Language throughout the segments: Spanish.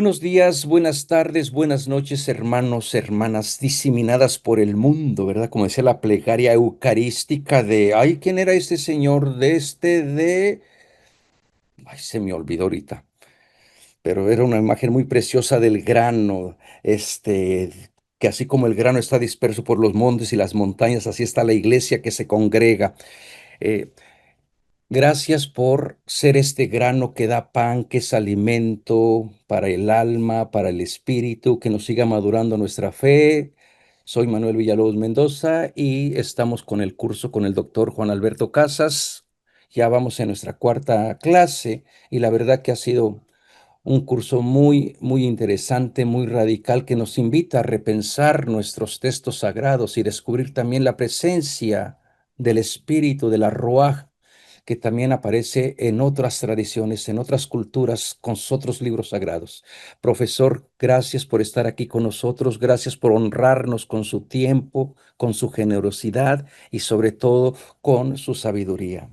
Buenos días, buenas tardes, buenas noches, hermanos, hermanas, diseminadas por el mundo, ¿verdad? Como decía la plegaria eucarística de, ay, ¿quién era este señor ay, se me olvidó ahorita, pero era una imagen muy preciosa del grano, que así como el grano está disperso por los montes y las montañas, así está la iglesia que se congrega. Eh, Gracias por ser este grano que da pan, que es alimento para el alma, para el espíritu, que nos siga madurando nuestra fe. Soy Manuel Villalobos Mendoza y estamos con el curso con el doctor Juan Alberto Casas. Ya vamos en nuestra cuarta clase y la verdad que ha sido un curso muy, muy interesante, muy radical, que nos invita a repensar nuestros textos sagrados y descubrir también la presencia del espíritu, de la Ruaj, que también aparece en otras tradiciones, en otras culturas, con otros libros sagrados. Profesor, gracias por estar aquí con nosotros, gracias por honrarnos con su tiempo, con su generosidad y sobre todo con su sabiduría.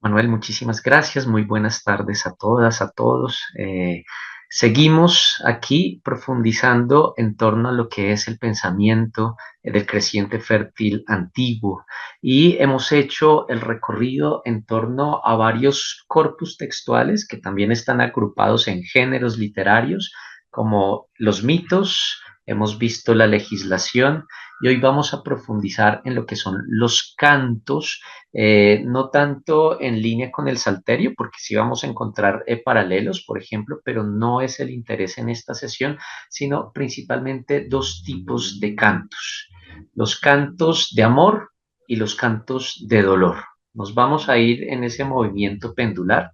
Manuel, muchísimas gracias. Muy buenas tardes a todas, a todos. Seguimos aquí profundizando en torno a lo que es el pensamiento del creciente fértil antiguo y hemos hecho el recorrido en torno a varios corpus textuales que también están agrupados en géneros literarios como los mitos, hemos visto la legislación y hoy vamos a profundizar en lo que son los cantos, no tanto en línea con el salterio, porque sí vamos a encontrar paralelos, por ejemplo, pero no es el interés en esta sesión, sino principalmente dos tipos de cantos, los cantos de amor y los cantos de dolor. Nos vamos a ir en ese movimiento pendular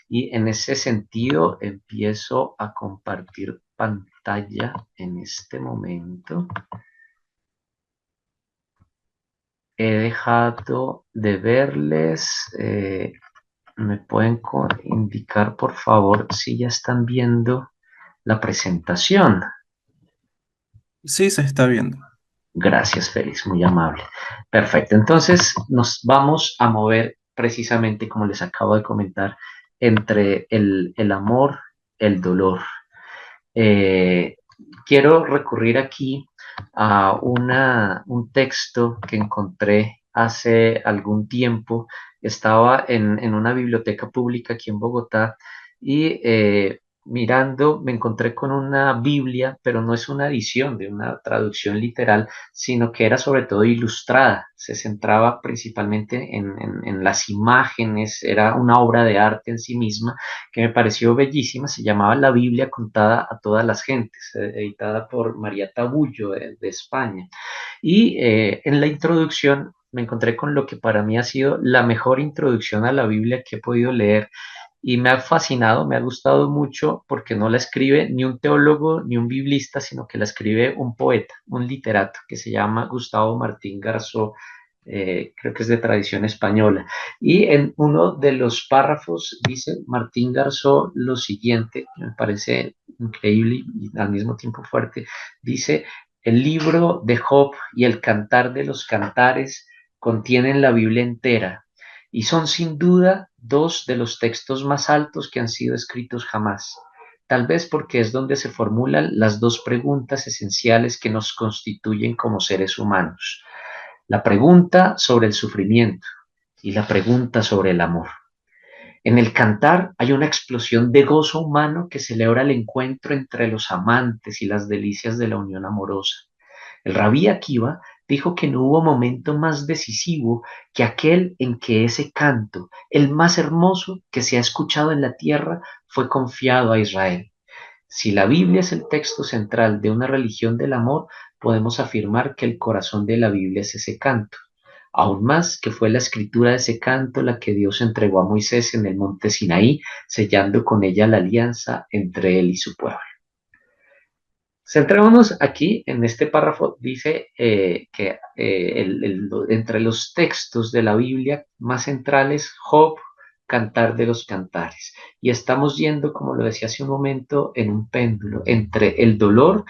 y en ese sentido empiezo a compartir pantalla en este momento. He dejado de verles. ¿Me pueden indicar, por favor, si ya están viendo la presentación? Sí, se está viendo. Gracias, Félix, muy amable. Perfecto, entonces nos vamos a mover precisamente, como les acabo de comentar, entre el amor, el dolor. Eh, Quiero recurrir aquí a un texto que encontré hace algún tiempo. Estaba en una biblioteca pública aquí en Bogotá y mirando me encontré con una Biblia, pero no es una edición de una traducción literal, sino que era sobre todo ilustrada. Se centraba principalmente en las imágenes, era una obra de arte en sí misma que me pareció bellísima. Se llamaba La Biblia contada a todas las gentes, editada por María Tabullo de España. Y en la introducción me encontré con lo que para mí ha sido la mejor introducción a la Biblia que he podido leer y me ha fascinado, me ha gustado mucho porque no la escribe ni un teólogo ni un biblista, sino que la escribe un poeta, un literato que se llama Gustavo Martín Garzó, creo que es de tradición española. Y en uno de los párrafos dice Martín Garzó lo siguiente, que me parece increíble y al mismo tiempo fuerte. Dice, el libro de Job y el cantar de los cantares contienen la Biblia entera y son sin duda dos de los textos más altos que han sido escritos jamás. Tal vez porque es donde se formulan las dos preguntas esenciales que nos constituyen como seres humanos. La pregunta sobre el sufrimiento y la pregunta sobre el amor. En el cantar hay una explosión de gozo humano que celebra el encuentro entre los amantes y las delicias de la unión amorosa. El rabí Akiva dijo que no hubo momento más decisivo que aquel en que ese canto, el más hermoso que se ha escuchado en la tierra, fue confiado a Israel. Si la Biblia es el texto central de una religión del amor, podemos afirmar que el corazón de la Biblia es ese canto. Aún más que fue la escritura de ese canto la que Dios entregó a Moisés en el monte Sinaí, sellando con ella la alianza entre él y su pueblo. Centrémonos aquí en este párrafo, dice que entre los textos de la Biblia más centrales, Job, Cantar de los Cantares. Y estamos yendo, como lo decía hace un momento, en un péndulo entre el dolor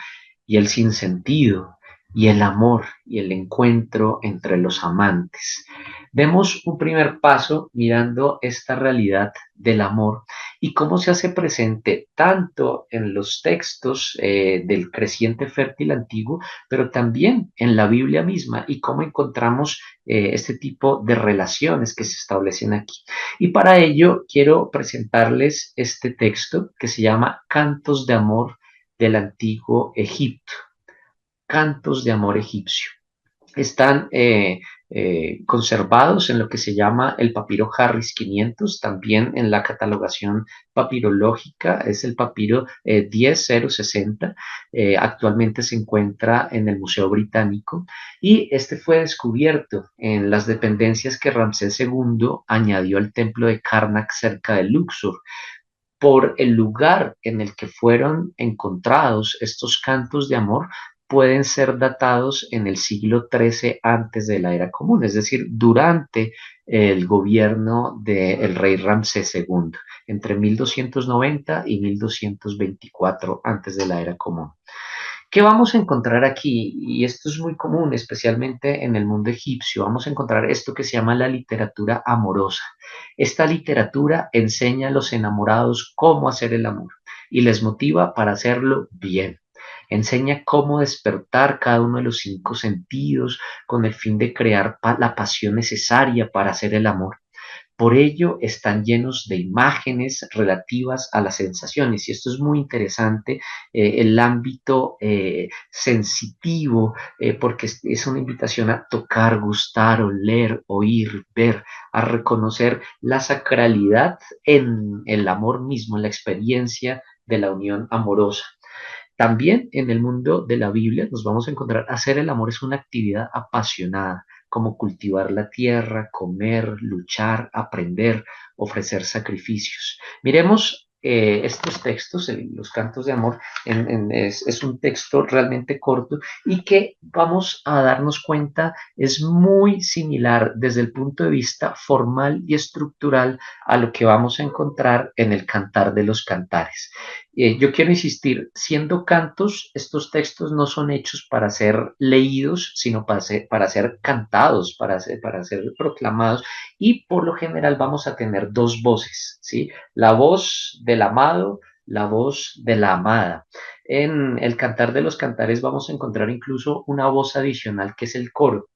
y el sinsentido, y el amor y el encuentro entre los amantes. Vemos un primer paso mirando esta realidad del amor y cómo se hace presente tanto en los textos del creciente fértil antiguo, pero también en la Biblia misma y cómo encontramos este tipo de relaciones que se establecen aquí. Y para ello quiero presentarles este texto que se llama Cantos de Amor del Antiguo Egipto. Cantos de Amor Egipcio. Están conservados en lo que se llama el papiro Harris 500, también en la catalogación papirológica es el papiro 10060, actualmente se encuentra en el Museo Británico y este fue descubierto en las dependencias que Ramsés II añadió al templo de Karnak cerca de Luxor. Por el lugar en el que fueron encontrados estos cantos de amor, pueden ser datados en el siglo XIII antes de la era común, es decir, durante el gobierno del rey Ramsés II, entre 1290 y 1224 antes de la era común. ¿Qué vamos a encontrar aquí? Y esto es muy común, especialmente en el mundo egipcio. Vamos a encontrar esto que se llama la literatura amorosa. Esta literatura enseña a los enamorados cómo hacer el amor y les motiva para hacerlo bien. Enseña cómo despertar cada uno de los cinco sentidos con el fin de crear la pasión necesaria para hacer el amor. Por ello están llenos de imágenes relativas a las sensaciones y esto es muy interesante, el ámbito sensitivo, porque es una invitación a tocar, gustar, oler, oír, ver, a reconocer la sacralidad en el amor mismo, en la experiencia de la unión amorosa. También en el mundo de la Biblia nos vamos a encontrar, hacer el amor es una actividad apasionada, como cultivar la tierra, comer, luchar, aprender, ofrecer sacrificios. Miremos estos textos, los cantos de amor, es un texto realmente corto y que vamos a darnos cuenta es muy similar desde el punto de vista formal y estructural a lo que vamos a encontrar en el Cantar de los Cantares. Yo quiero insistir, siendo cantos, estos textos no son hechos para ser leídos, sino para ser cantados, para ser proclamados, y por lo general vamos a tener dos voces, ¿sí? La voz del amado, la voz de la amada. En el Cantar de los Cantares vamos a encontrar incluso una voz adicional que es el coro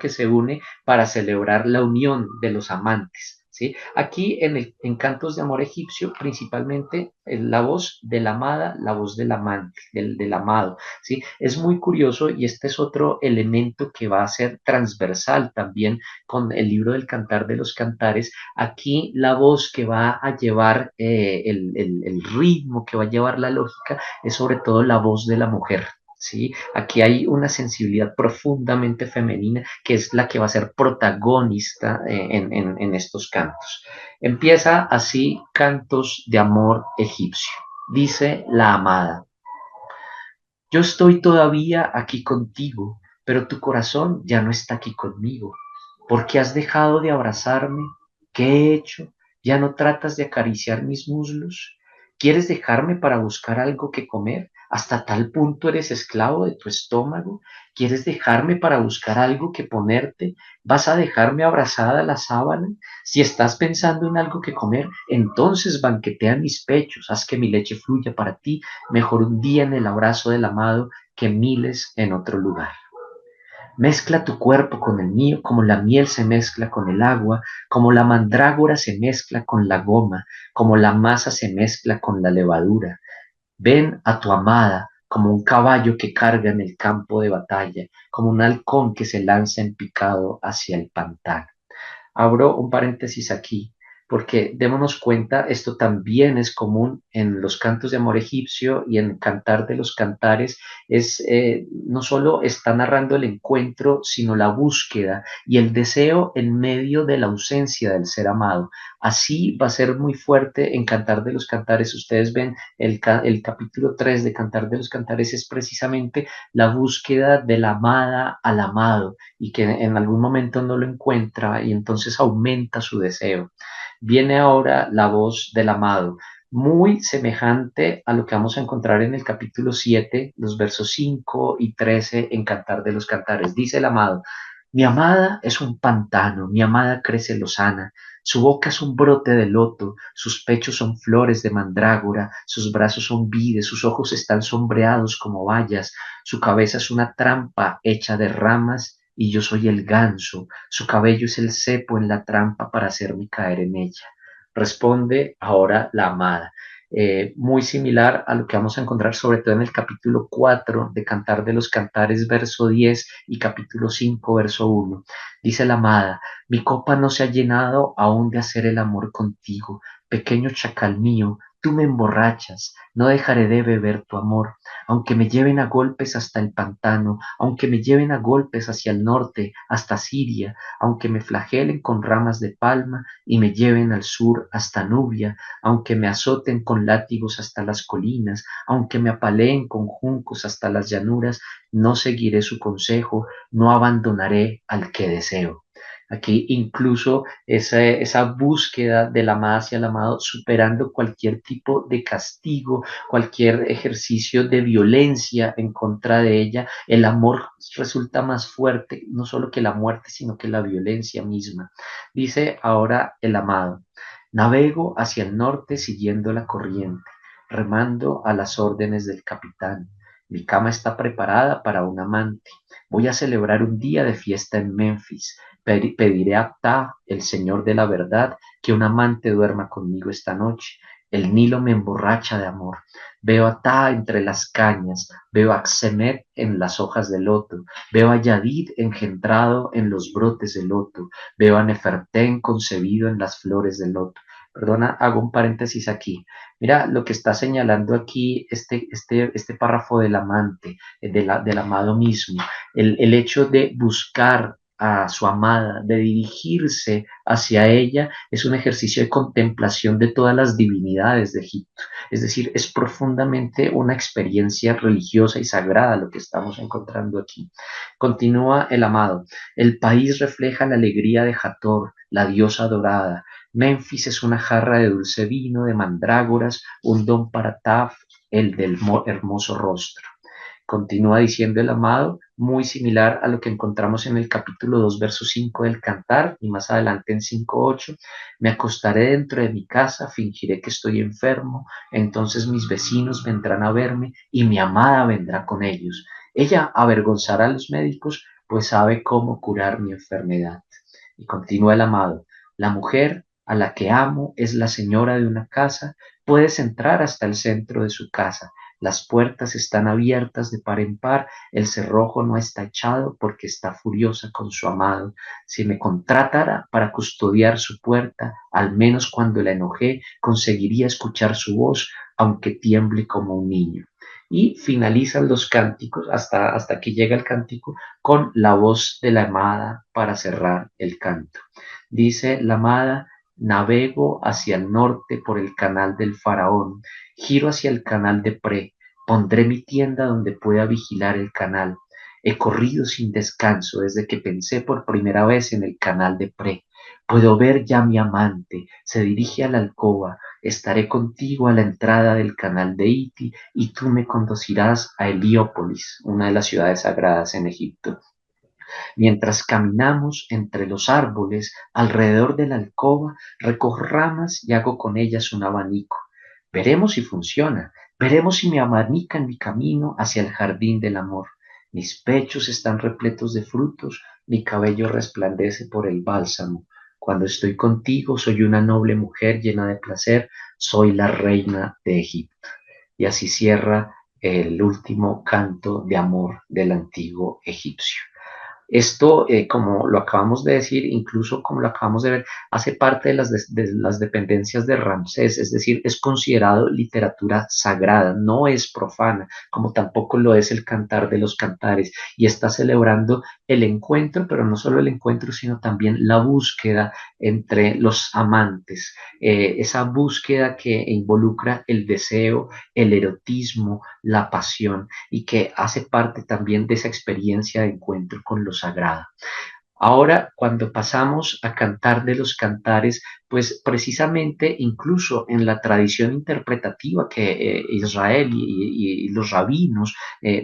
que se une para celebrar la unión de los amantes. ¿Sí? Aquí en Cantos de Amor Egipcio, principalmente la voz de la amada, la voz del amante, del amado. ¿Sí? Es muy curioso y este es otro elemento que va a ser transversal también con el libro del Cantar de los Cantares. Aquí la voz que va a llevar el ritmo, que va a llevar la lógica, es sobre todo la voz de la mujer. ¿Sí? Aquí hay una sensibilidad profundamente femenina que es la que va a ser protagonista en estos cantos. Empieza así Cantos de Amor Egipcio. Dice la amada: yo estoy todavía aquí contigo, pero tu corazón ya no está aquí conmigo. ¿Por qué has dejado de abrazarme? ¿Qué he hecho? ¿Ya no tratas de acariciar mis muslos? ¿Quieres dejarme para buscar algo que comer? ¿Hasta tal punto eres esclavo de tu estómago? ¿Quieres dejarme para buscar algo que ponerte? ¿Vas a dejarme abrazada a la sábana? Si estás pensando en algo que comer, entonces banquetea mis pechos, haz que mi leche fluya para ti, mejor un día en el abrazo del amado que miles en otro lugar. Mezcla tu cuerpo con el mío como la miel se mezcla con el agua, como la mandrágora se mezcla con la goma, como la masa se mezcla con la levadura. Ven a tu amada como un caballo que carga en el campo de batalla, como un halcón que se lanza en picado hacia el pantano. Abro un paréntesis aquí, porque démonos cuenta, esto también es común en los cantos de amor egipcio y en Cantar de los Cantares, no solo está narrando el encuentro, sino la búsqueda y el deseo en medio de la ausencia del ser amado. Así va a ser muy fuerte en Cantar de los Cantares. Ustedes ven el capítulo 3 de Cantar de los Cantares es precisamente la búsqueda de la amada al amado y que en algún momento no lo encuentra y entonces aumenta su deseo. Viene ahora la voz del amado. muy semejante a lo que vamos a encontrar en el capítulo 7, los versos 5 y 13 en Cantar de los Cantares. Dice el amado: mi amada es un pantano, mi amada crece lozana, su boca es un brote de loto, sus pechos son flores de mandrágora, sus brazos son vides, sus ojos están sombreados como bayas, su cabeza es una trampa hecha de ramas y yo soy el ganso, su cabello es el cepo en la trampa para hacerme caer en ella. Responde ahora la amada. Muy similar a lo que vamos a encontrar sobre todo en el capítulo 4 de Cantar de los Cantares, verso 10 y capítulo 5, verso 1. Dice la amada: mi copa no se ha llenado aún de hacer el amor contigo, pequeño chacal mío, tú me emborrachas, no dejaré de beber tu amor, aunque me lleven a golpes hasta el pantano, aunque me lleven a golpes hacia el norte, hasta Siria, aunque me flagelen con ramas de palma y me lleven al sur hasta Nubia, aunque me azoten con látigos hasta las colinas, aunque me apaleen con juncos hasta las llanuras, no seguiré su consejo, no abandonaré al que deseo. Aquí incluso esa búsqueda de la amada hacia el amado, superando cualquier tipo de castigo, cualquier ejercicio de violencia en contra de ella, el amor resulta más fuerte, no solo que la muerte, sino que la violencia misma. Dice ahora el amado: navego hacia el norte siguiendo la corriente, remando a las órdenes del capitán. Mi cama está preparada para un amante. Voy a celebrar un día de fiesta en Memphis. Pediré a Ptah, el señor de la verdad, que un amante duerma conmigo esta noche. El Nilo me emborracha de amor. Veo a Ptah entre las cañas, veo a Xemet en las hojas de loto, veo a Yadid engendrado en los brotes de loto, veo a Nefertén concebido en las flores del loto. Perdona, hago un paréntesis aquí. Mira lo que está señalando aquí este párrafo del amante, del amado mismo, el hecho de buscar a su amada, de dirigirse hacia ella, es un ejercicio de contemplación de todas las divinidades de Egipto. Es decir, es profundamente una experiencia religiosa y sagrada lo que estamos encontrando aquí. Continúa el amado: el país refleja la alegría de Hathor, la diosa dorada. Memphis es una jarra de dulce vino, de mandrágoras, un don para Taf, el del hermoso rostro. Continúa diciendo el amado, muy similar a lo que encontramos en el capítulo 2, verso 5 del Cantar, y más adelante en 5:8. Me acostaré dentro de mi casa, fingiré que estoy enfermo, entonces mis vecinos vendrán a verme y mi amada vendrá con ellos. Ella avergonzará a los médicos, pues sabe cómo curar mi enfermedad. Y continúa el amado: la mujer a la que amo es la señora de una casa, puedes entrar hasta el centro de su casa. Las puertas están abiertas de par en par, el cerrojo no está echado porque está furiosa con su amado. Si me contratara para custodiar su puerta, al menos cuando la enojé, conseguiría escuchar su voz, aunque tiemble como un niño. Y finalizan los cánticos, hasta que llega el cántico, con la voz de la amada para cerrar el canto. Dice la amada: navego hacia el norte por el canal del faraón, giro hacia el canal de Pre, pondré mi tienda donde pueda vigilar el canal. He corrido sin descanso desde que pensé por primera vez en el canal de Pre. Puedo ver ya mi amante, se dirige a la alcoba, estaré contigo a la entrada del canal de Iti y tú me conducirás a Heliópolis, una de las ciudades sagradas en Egipto. Mientras caminamos entre los árboles alrededor de la alcoba, recojo ramas y hago con ellas un abanico. Veremos si funciona, veremos si me abanica en mi camino hacia el jardín del amor. Mis pechos están repletos de frutos, mi cabello resplandece por el bálsamo. Cuando estoy contigo soy una noble mujer llena de placer, soy la reina de Egipto. Y así cierra el último canto de amor del antiguo egipcio. Esto, como lo acabamos de decir, incluso como lo acabamos de ver, hace parte de las dependencias de Ramsés, es decir, es considerado literatura sagrada, no es profana, como tampoco lo es el Cantar de los Cantares, y está celebrando el encuentro, pero no solo el encuentro, sino también la búsqueda entre los amantes, esa búsqueda que involucra el deseo, el erotismo, la pasión y que hace parte también de esa experiencia de encuentro con lo sagrado. Ahora, cuando pasamos a cantar de los cantares, pues precisamente incluso en la tradición interpretativa que Israel y los rabinos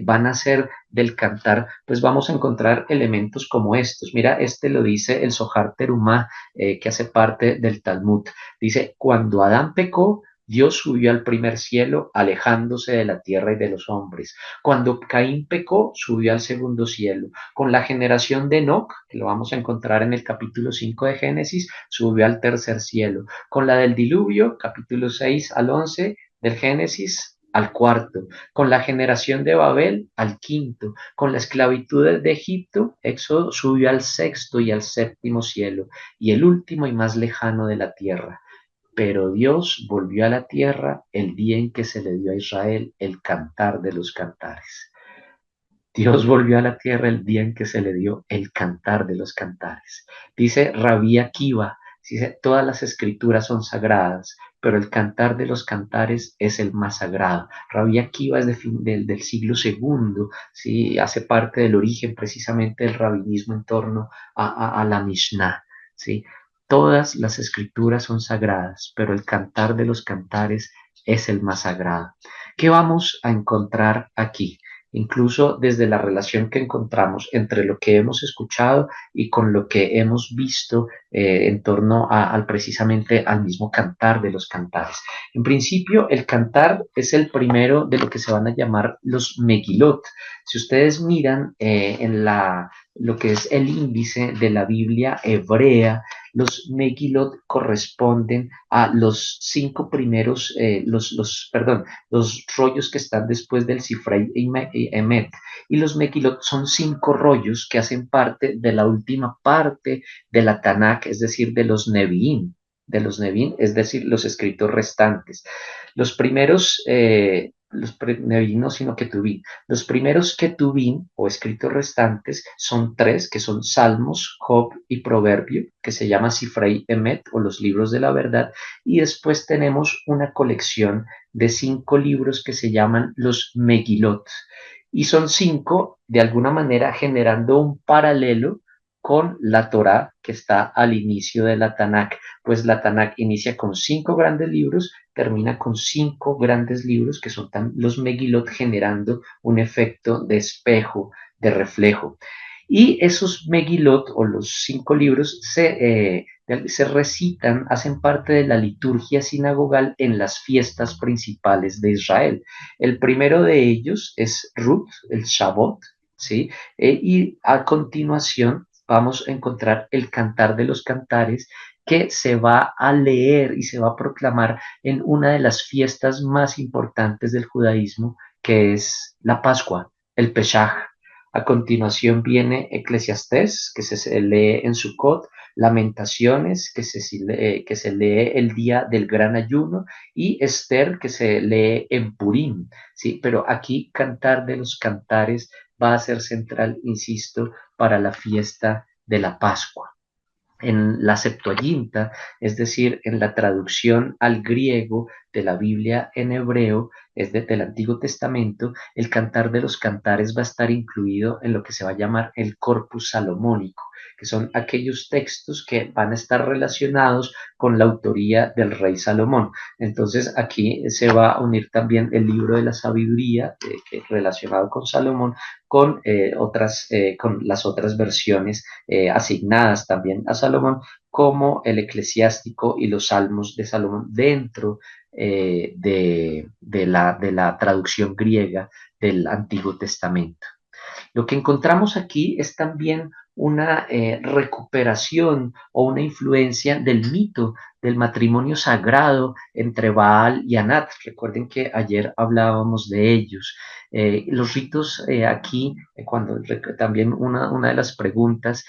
van a hacer del cantar, pues vamos a encontrar elementos como estos. Mira, este lo dice el Zohar Terumá, que hace parte del Talmud. Dice, cuando Adán pecó, Dios subió al primer cielo, alejándose de la tierra y de los hombres. Cuando Caín pecó, subió al segundo cielo. Con la generación de Enoc, que lo vamos a encontrar en el capítulo 5 de Génesis, subió al tercer cielo. Con la del diluvio, capítulo 6 al 11 del Génesis, al cuarto. Con la generación de Babel, al quinto. Con la esclavitud de Egipto, Éxodo subió al sexto y al séptimo cielo, y el último y más lejano de la tierra. Pero Dios volvió a la tierra el día en que se le dio a Israel el cantar de los cantares. Dios volvió a la tierra el día en que se le dio el cantar de los cantares. Dice Rabí Akiva, dice, todas las escrituras son sagradas, pero el cantar de los cantares es el más sagrado. Rabí Akiva es del siglo segundo, ¿sí? Hace parte del origen precisamente del rabinismo en torno a la Mishnah. ¿Sí? Todas las escrituras son sagradas, pero el cantar de los cantares es el más sagrado. ¿Qué vamos a encontrar aquí? Incluso desde la relación que encontramos entre lo que hemos escuchado y con lo que hemos visto en torno al precisamente al mismo cantar de los cantares. En principio, el cantar es el primero de lo que se van a llamar los Megilot. Si ustedes miran lo que es el índice de la Biblia hebrea, los Megilot corresponden a los cinco primeros, los rollos que están después del Sifrei Emet. Y los Megilot son cinco rollos que hacen parte de la última parte de la Tanakh, es decir, de los Nevi'im, es decir, los escritos restantes. Los primeros, Nevi'im no, sino Ketuvim. Los primeros Ketuvim o escritos restantes son tres, que son Salmos, Job y Proverbio, que se llama Sifrei Emet o los libros de la verdad. Y después tenemos una colección de cinco libros que se llaman los Megilot. Y son cinco, de alguna manera, generando un paralelo con la Torá que está al inicio de la Tanakh, pues la Tanakh inicia con cinco grandes libros, termina con cinco grandes libros que son los Megilot, generando un efecto de espejo, de reflejo. Y esos Megilot o los cinco libros se recitan, hacen parte de la liturgia sinagogal en las fiestas principales de Israel. El primero de ellos es Ruth, el Shabbat, ¿sí? Y a continuación vamos a encontrar el Cantar de los Cantares, que se va a leer y se va a proclamar en una de las fiestas más importantes del judaísmo, que es la Pascua, el Pesaj. A continuación viene Eclesiastés, que se lee en Sukkot, Lamentaciones, que se lee el día del gran ayuno, y Esther, que se lee en Purim, ¿sí? Pero aquí Cantar de los Cantares va a ser central, insisto, para la fiesta de la Pascua. En la Septuaginta, es decir, en la traducción al griego de la Biblia en hebreo, del Antiguo Testamento, el Cantar de los Cantares va a estar incluido en lo que se va a llamar el Corpus Salomónico, que son aquellos textos que van a estar relacionados con la autoría del rey Salomón. Entonces aquí se va a unir también el libro de la sabiduría, relacionado con Salomón, con las otras versiones asignadas también a Salomón, como el eclesiástico y los salmos de Salomón dentro de la traducción griega del Antiguo Testamento. Lo que encontramos aquí es también una recuperación o una influencia del mito del matrimonio sagrado entre Baal y Anat. Recuerden que ayer hablábamos de ellos. Los ritos aquí, también una de las preguntas,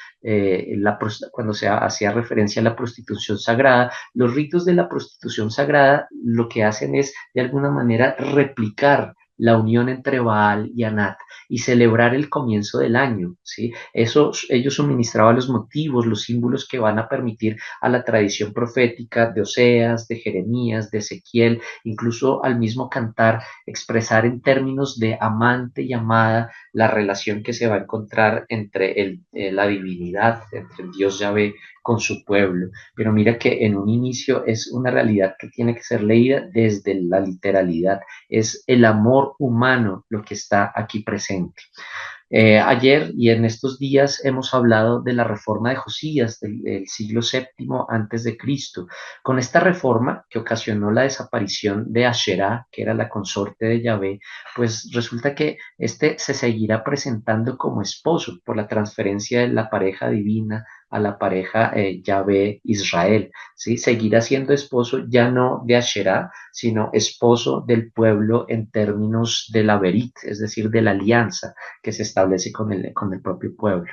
cuando se hacía referencia a la prostitución sagrada, los ritos de la prostitución sagrada lo que hacen es de alguna manera replicar la unión entre Baal y Anat y celebrar el comienzo del año, ¿sí? Eso, ellos suministraban los motivos, los símbolos que van a permitir a la tradición profética de Oseas, de Jeremías, de Ezequiel, incluso al mismo cantar, expresar en términos de amante y amada la relación que se va a encontrar entre la divinidad, entre el Dios Yahvé con su pueblo. Pero mira que en un inicio es una realidad que tiene que ser leída desde la literalidad. Es el amor humano lo que está aquí presente. Ayer y en estos días hemos hablado de la reforma de Josías del siglo VII antes de Cristo. Con esta reforma que ocasionó la desaparición de Asherá, que era la consorte de Yahvé, pues resulta que este se seguirá presentando como esposo por la transferencia de la pareja divina a la pareja Yahvé-Israel, ¿sí? Seguirá siendo esposo ya no de Asherá, sino esposo del pueblo en términos de la Berit, es decir, de la alianza que se establece con el propio pueblo.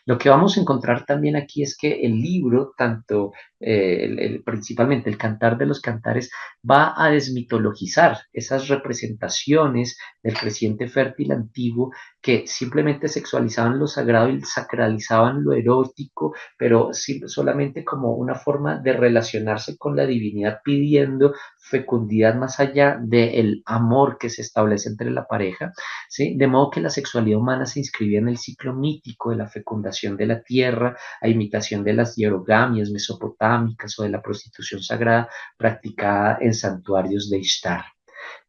Lo que vamos a encontrar también aquí es que el libro, tanto principalmente el Cantar de los Cantares, va a desmitologizar esas representaciones del creciente fértil antiguo que simplemente sexualizaban lo sagrado y sacralizaban lo erótico, pero solamente como una forma de relacionarse con la divinidad pidiendo fecundidad más allá del amor que se establece entre la pareja, ¿sí? De modo que la sexualidad humana se inscribía en el ciclo mítico de la fecundación de la tierra, a imitación de las hierogamias mesopotámicas o de la prostitución sagrada practicada en santuarios de Ishtar.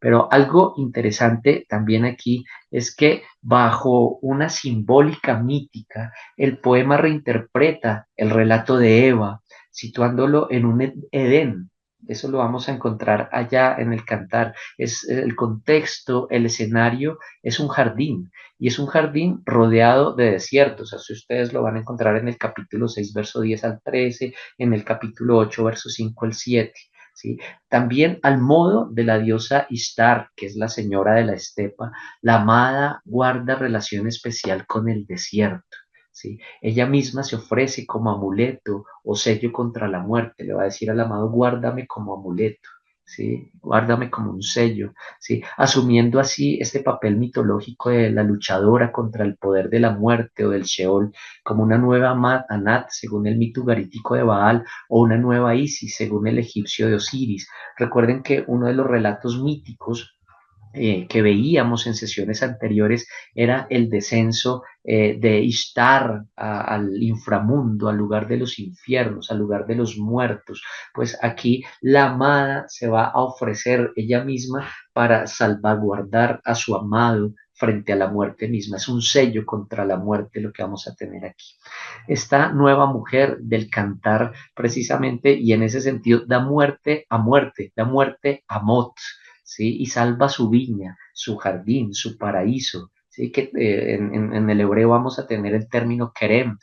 Pero algo interesante también aquí es que bajo una simbólica mítica, el poema reinterpreta el relato de Eva, situándolo en un Edén. Eso lo vamos a encontrar allá en el cantar. Es el contexto, el escenario es un jardín y es un jardín rodeado de desiertos. Así ustedes lo van a encontrar en el capítulo 6, verso 10 al 13, en el capítulo 8, verso 5 al 7. ¿Sí? También al modo de la diosa Ishtar, que es la señora de la estepa, la amada guarda relación especial con el desierto. ¿Sí? Ella misma se ofrece como amuleto o sello contra la muerte. Le va a decir al amado, guárdame como amuleto. ¿Sí? Guárdame como un sello, ¿sí? Asumiendo así este papel mitológico de la luchadora contra el poder de la muerte o del Sheol, como una nueva Anat, según el mito ugarítico de Baal, o una nueva Isis, según el egipcio de Osiris. Recuerden que uno de los relatos míticos que veíamos en sesiones anteriores era el descenso de Ishtar al inframundo, al lugar de los infiernos, al lugar de los muertos. Pues aquí la amada se va a ofrecer ella misma para salvaguardar a su amado frente a la muerte misma. Es un sello contra la muerte lo que vamos a tener aquí. Esta nueva mujer del cantar precisamente y en ese sentido da muerte, da muerte a Mot, ¿sí? Y salva su viña, su jardín, su paraíso, ¿sí? Que en el hebreo vamos a tener el término kerem,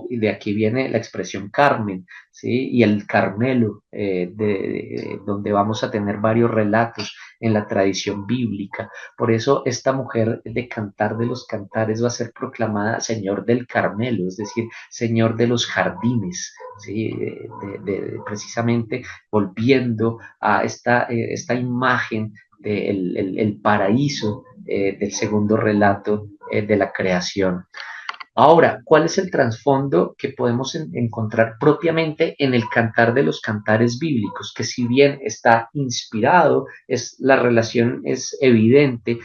y de aquí viene la expresión Carmen, ¿sí? Y el Carmelo, donde vamos a tener varios relatos en la tradición bíblica. Por eso esta mujer de Cantar de los Cantares va a ser proclamada Señor del Carmelo, es decir, Señor de los jardines, ¿sí? Precisamente volviendo a esta imagen del el paraíso del segundo relato de la creación. Ahora, ¿cuál es el trasfondo que podemos encontrar propiamente en el Cantar de los Cantares bíblicos? Que si bien está inspirado, la relación es evidente,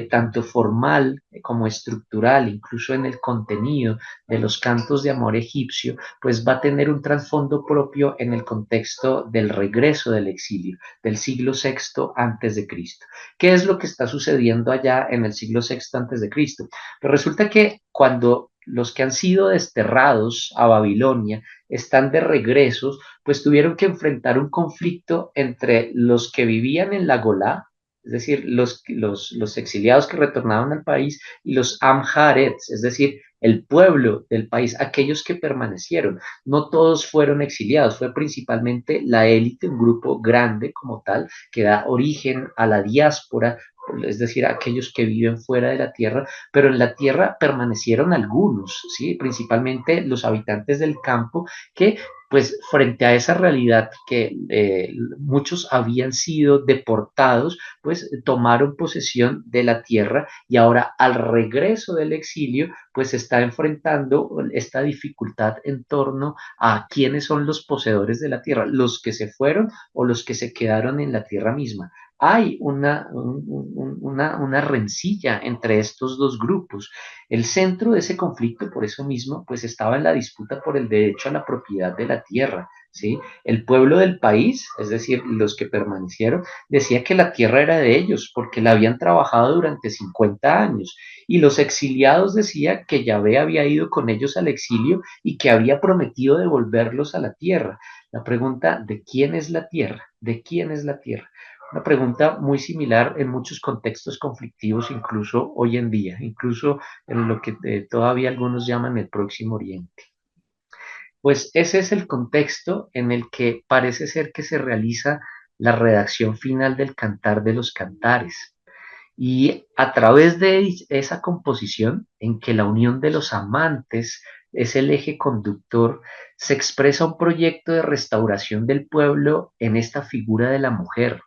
tanto formal como estructural, incluso en el contenido de los cantos de amor egipcio, pues va a tener un trasfondo propio en el contexto del regreso del exilio, del siglo VI antes de Cristo. ¿Qué es lo que está sucediendo allá en el siglo VI antes de Cristo? Pero resulta que cuando los que han sido desterrados a Babilonia están de regreso, pues tuvieron que enfrentar un conflicto entre los que vivían en la Golá, es decir, los exiliados que retornaban al país, y los Amharets, es decir, el pueblo del país, aquellos que permanecieron. No todos fueron exiliados, fue principalmente la élite, un grupo grande como tal, que da origen a la diáspora es decir, aquellos que viven fuera de la tierra, pero en la tierra permanecieron algunos, ¿sí? Principalmente los habitantes del campo que pues frente a esa realidad que muchos habían sido deportados, pues tomaron posesión de la tierra y ahora al regreso del exilio, pues está enfrentando esta dificultad en torno a quiénes son los poseedores de la tierra, los que se fueron o los que se quedaron en la tierra misma. Hay una rencilla entre estos dos grupos. El centro de ese conflicto, por eso mismo, pues estaba en la disputa por el derecho a la propiedad de la tierra. ¿Sí? El pueblo del país, es decir, los que permanecieron, decía que la tierra era de ellos porque la habían trabajado durante 50 años y los exiliados decían que Yahvé había ido con ellos al exilio y que había prometido devolverlos a la tierra. La pregunta, ¿de quién es la tierra? ¿De quién es la tierra? Una pregunta muy similar en muchos contextos conflictivos, incluso hoy en día, incluso en lo que todavía algunos llaman el Próximo Oriente. Pues ese es el contexto en el que parece ser que se realiza la redacción final del Cantar de los Cantares. Y a través de esa composición, en que la unión de los amantes es el eje conductor, se expresa un proyecto de restauración del pueblo en esta figura de la mujer,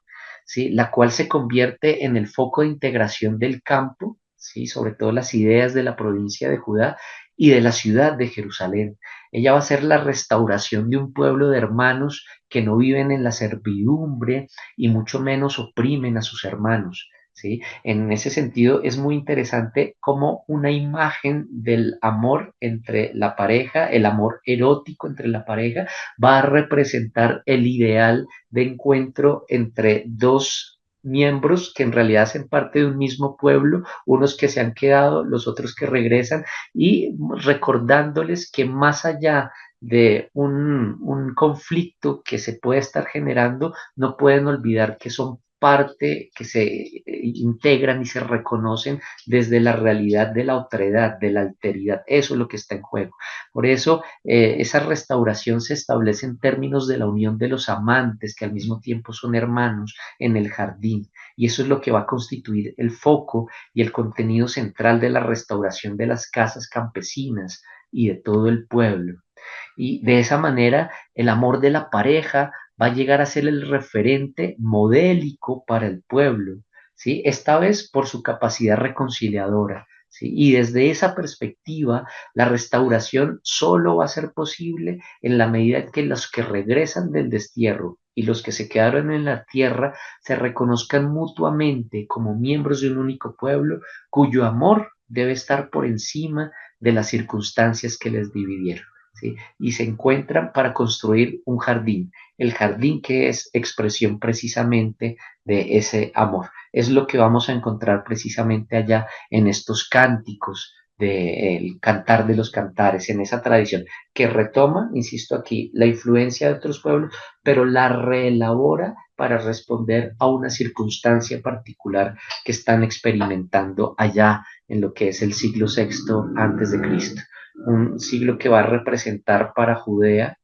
¿sí? La cual se convierte en el foco de integración del campo, ¿sí? Sobre todo las ideas de la provincia de Judá y de la ciudad de Jerusalén. Ella va a ser la restauración de un pueblo de hermanos que no viven en la servidumbre y mucho menos oprimen a sus hermanos. ¿Sí? En ese sentido, es muy interesante cómo una imagen del amor entre la pareja, el amor erótico entre la pareja, va a representar el ideal de encuentro entre dos miembros que en realidad hacen parte de un mismo pueblo, unos que se han quedado, los otros que regresan, y recordándoles que más allá de un conflicto que se puede estar generando, no pueden olvidar que son parte, que se integran y se reconocen desde la realidad de la otredad, de la alteridad. Eso es lo que está en juego. Por eso, esa restauración se establece en términos de la unión de los amantes, que al mismo tiempo son hermanos, en el jardín. Y eso es lo que va a constituir el foco y el contenido central de la restauración de las casas campesinas y de todo el pueblo. Y de esa manera el amor de la pareja va a llegar a ser el referente modélico para el pueblo, ¿sí? Esta vez por su capacidad reconciliadora, ¿sí? Y desde esa perspectiva, la restauración solo va a ser posible en la medida en que los que regresan del destierro y los que se quedaron en la tierra se reconozcan mutuamente como miembros de un único pueblo cuyo amor debe estar por encima de las circunstancias que les dividieron. ¿Sí? Y se encuentran para construir un jardín, el jardín que es expresión precisamente de ese amor. Es lo que vamos a encontrar precisamente allá en estos cánticos del cantar de los cantares, en esa tradición que retoma, insisto aquí, la influencia de otros pueblos, pero la reelabora para responder a una circunstancia particular que están experimentando allá en lo que es el siglo sexto antes de Cristo, un siglo que va a representar para Judea,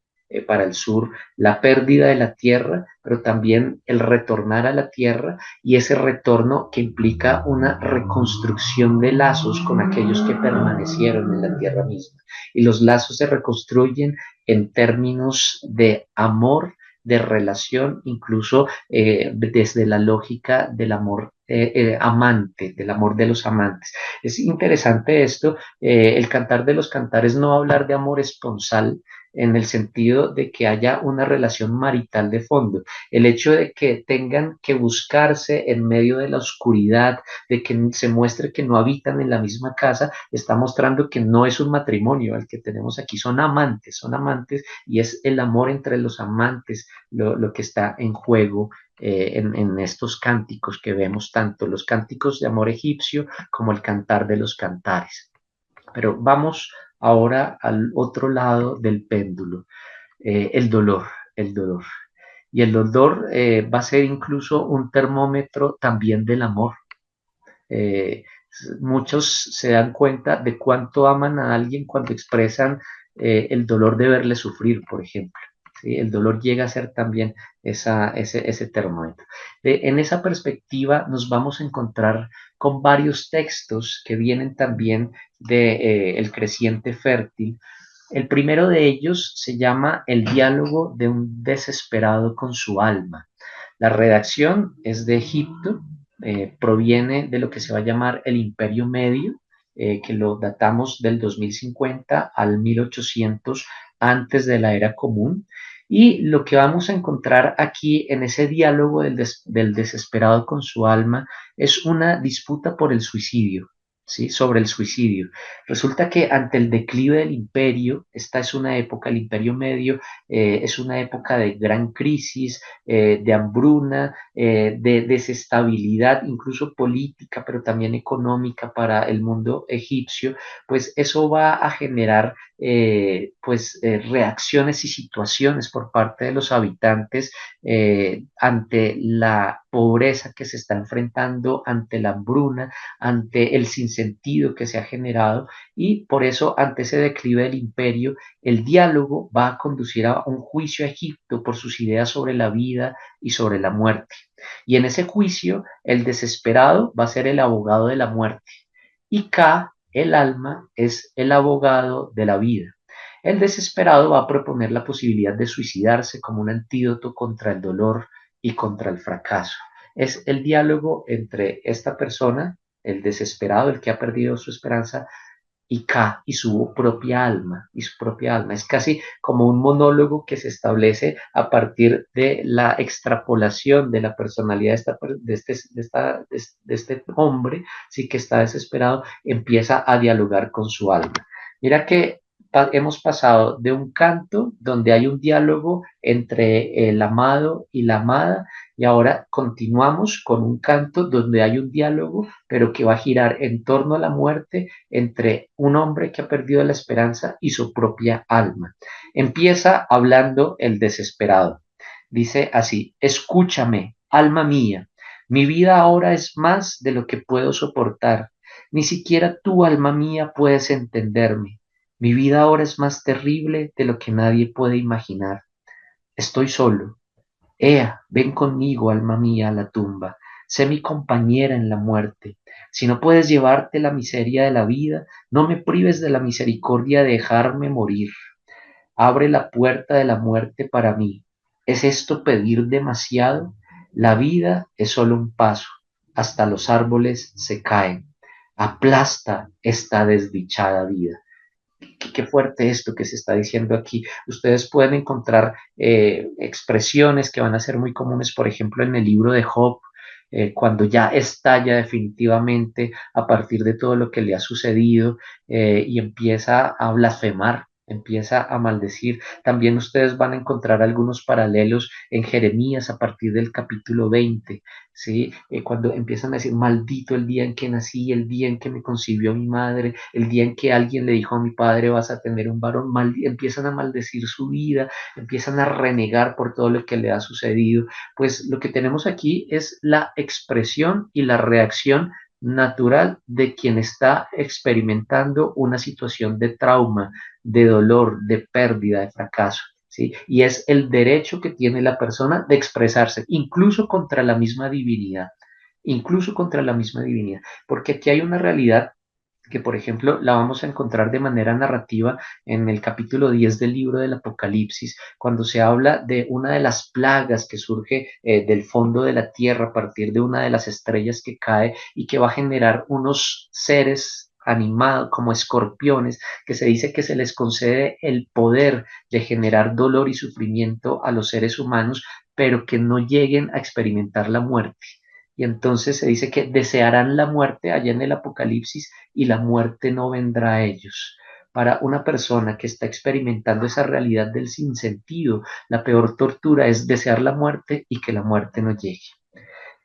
para el sur, la pérdida de la tierra, pero también el retornar a la tierra y ese retorno que implica una reconstrucción de lazos con aquellos que permanecieron en la tierra misma. Y los lazos se reconstruyen en términos de amor, de relación, incluso desde la lógica del amor amante, del amor de los amantes. Es interesante esto, el cantar de los cantares no va a hablar de amor esponsal en el sentido de que haya una relación marital de fondo. El hecho de que tengan que buscarse en medio de la oscuridad, de que se muestre que no habitan en la misma casa, está mostrando que no es un matrimonio el que tenemos aquí, son amantes y es el amor entre los amantes lo que está en juego en estos cánticos que vemos, tanto los cánticos de amor egipcio como el cantar de los cantares. Pero vamos ahora al otro lado del péndulo, el dolor, el dolor. Y el dolor va a ser incluso un termómetro también del amor. Eh, Muchos se dan cuenta de cuánto aman a alguien cuando expresan el dolor de verle sufrir, por ejemplo. ¿sí? El dolor llega a ser también ese termómetro. En esa perspectiva nos vamos a encontrar con varios textos que vienen también de El creciente fértil. El primero de ellos se llama El diálogo de un desesperado con su alma. La redacción es de Egipto, proviene de lo que se va a llamar el Imperio Medio, que lo datamos del 2050 al 1800 antes de la era común. Y lo que vamos a encontrar aquí en ese diálogo del desesperado con su alma es una disputa por el suicidio, ¿sí? Sobre el suicidio. Resulta que ante el declive del imperio, esta es una época, el Imperio Medio es una época de gran crisis, de hambruna, de desestabilidad, incluso política, pero también económica para el mundo egipcio, pues eso va a generar reacciones y situaciones por parte de los habitantes ante la pobreza que se está enfrentando, ante la hambruna, ante el sinsentido que se ha generado y por eso ante ese declive del imperio, el diálogo va a conducir a un juicio a Egipto por sus ideas sobre la vida y sobre la muerte. Y en ese juicio, el desesperado va a ser el abogado de la muerte y K, el alma, es el abogado de la vida. El desesperado va a proponer la posibilidad de suicidarse como un antídoto contra el dolor y contra el fracaso. Es el diálogo entre esta persona, el desesperado, el que ha perdido su esperanza, y K y su propia alma, y su propia alma. Es casi como un monólogo que se establece a partir de la extrapolación de la personalidad de este hombre, sí que está desesperado, empieza a dialogar con su alma. Mira que hemos pasado de un canto donde hay un diálogo entre el amado y la amada, y ahora continuamos con un canto donde hay un diálogo, pero que va a girar en torno a la muerte entre un hombre que ha perdido la esperanza y su propia alma. Empieza hablando el desesperado. Dice así, escúchame, alma mía, mi vida ahora es más de lo que puedo soportar. Ni siquiera tú, alma mía, puedes entenderme. Mi vida ahora es más terrible de lo que nadie puede imaginar. Estoy solo. Ea, ven conmigo, alma mía, a la tumba. Sé mi compañera en la muerte. Si no puedes llevarte la miseria de la vida, no me prives de la misericordia de dejarme morir. Abre la puerta de la muerte para mí. ¿Es esto pedir demasiado? La vida es solo un paso. Hasta los árboles se caen. Aplasta esta desdichada vida. Qué fuerte esto que se está diciendo aquí. Ustedes pueden encontrar expresiones que van a ser muy comunes, por ejemplo, en el libro de Job, cuando ya estalla definitivamente a partir de todo lo que le ha sucedido y empieza a blasfemar, empieza a maldecir. También ustedes van a encontrar algunos paralelos en Jeremías a partir del capítulo 20, ¿sí? Cuando empiezan a decir, maldito el día en que nací, el día en que me concibió mi madre, el día en que alguien le dijo a mi padre, vas a tener un varón, empiezan a maldecir su vida, empiezan a renegar por todo lo que le ha sucedido. Pues lo que tenemos aquí es la expresión y la reacción natural de quien está experimentando una situación de trauma, de dolor, de pérdida, de fracaso. ¿Sí? Y es el derecho que tiene la persona de expresarse, incluso contra la misma divinidad, incluso contra la misma divinidad, porque aquí hay una realidad que, por ejemplo, la vamos a encontrar de manera narrativa en el capítulo 10 del libro del Apocalipsis, cuando se habla de una de las plagas que surge del fondo de la tierra a partir de una de las estrellas que cae y que va a generar unos seres animados como escorpiones, que se dice que se les concede el poder de generar dolor y sufrimiento a los seres humanos, pero que no lleguen a experimentar la muerte. Y entonces se dice que desearán la muerte allá en el Apocalipsis y la muerte no vendrá a ellos. Para una persona que está experimentando esa realidad del sinsentido, la peor tortura es desear la muerte y que la muerte no llegue.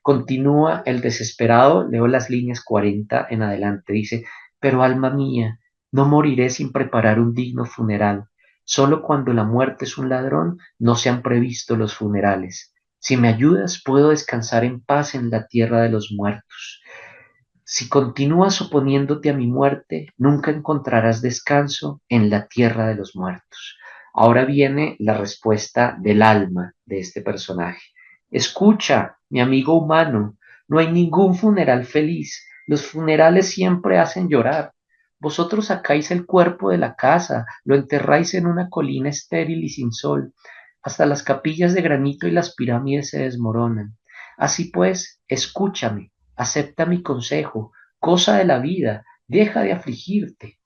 Continúa el desesperado, leo las líneas 40 en adelante, dice, pero alma mía, no moriré sin preparar un digno funeral. Solo cuando la muerte es un ladrón, no se han previsto los funerales. Si me ayudas, puedo descansar en paz en la tierra de los muertos. Si continúas oponiéndote a mi muerte, nunca encontrarás descanso en la tierra de los muertos. Ahora viene la respuesta del alma de este personaje. Escucha, mi amigo humano, no hay ningún funeral feliz. Los funerales siempre hacen llorar. Vosotros sacáis el cuerpo de la casa, lo enterráis en una colina estéril y sin sol. Hasta las capillas de granito y las pirámides se desmoronan. Así pues, escúchame, acepta mi consejo, goza de la vida, deja de afligirte.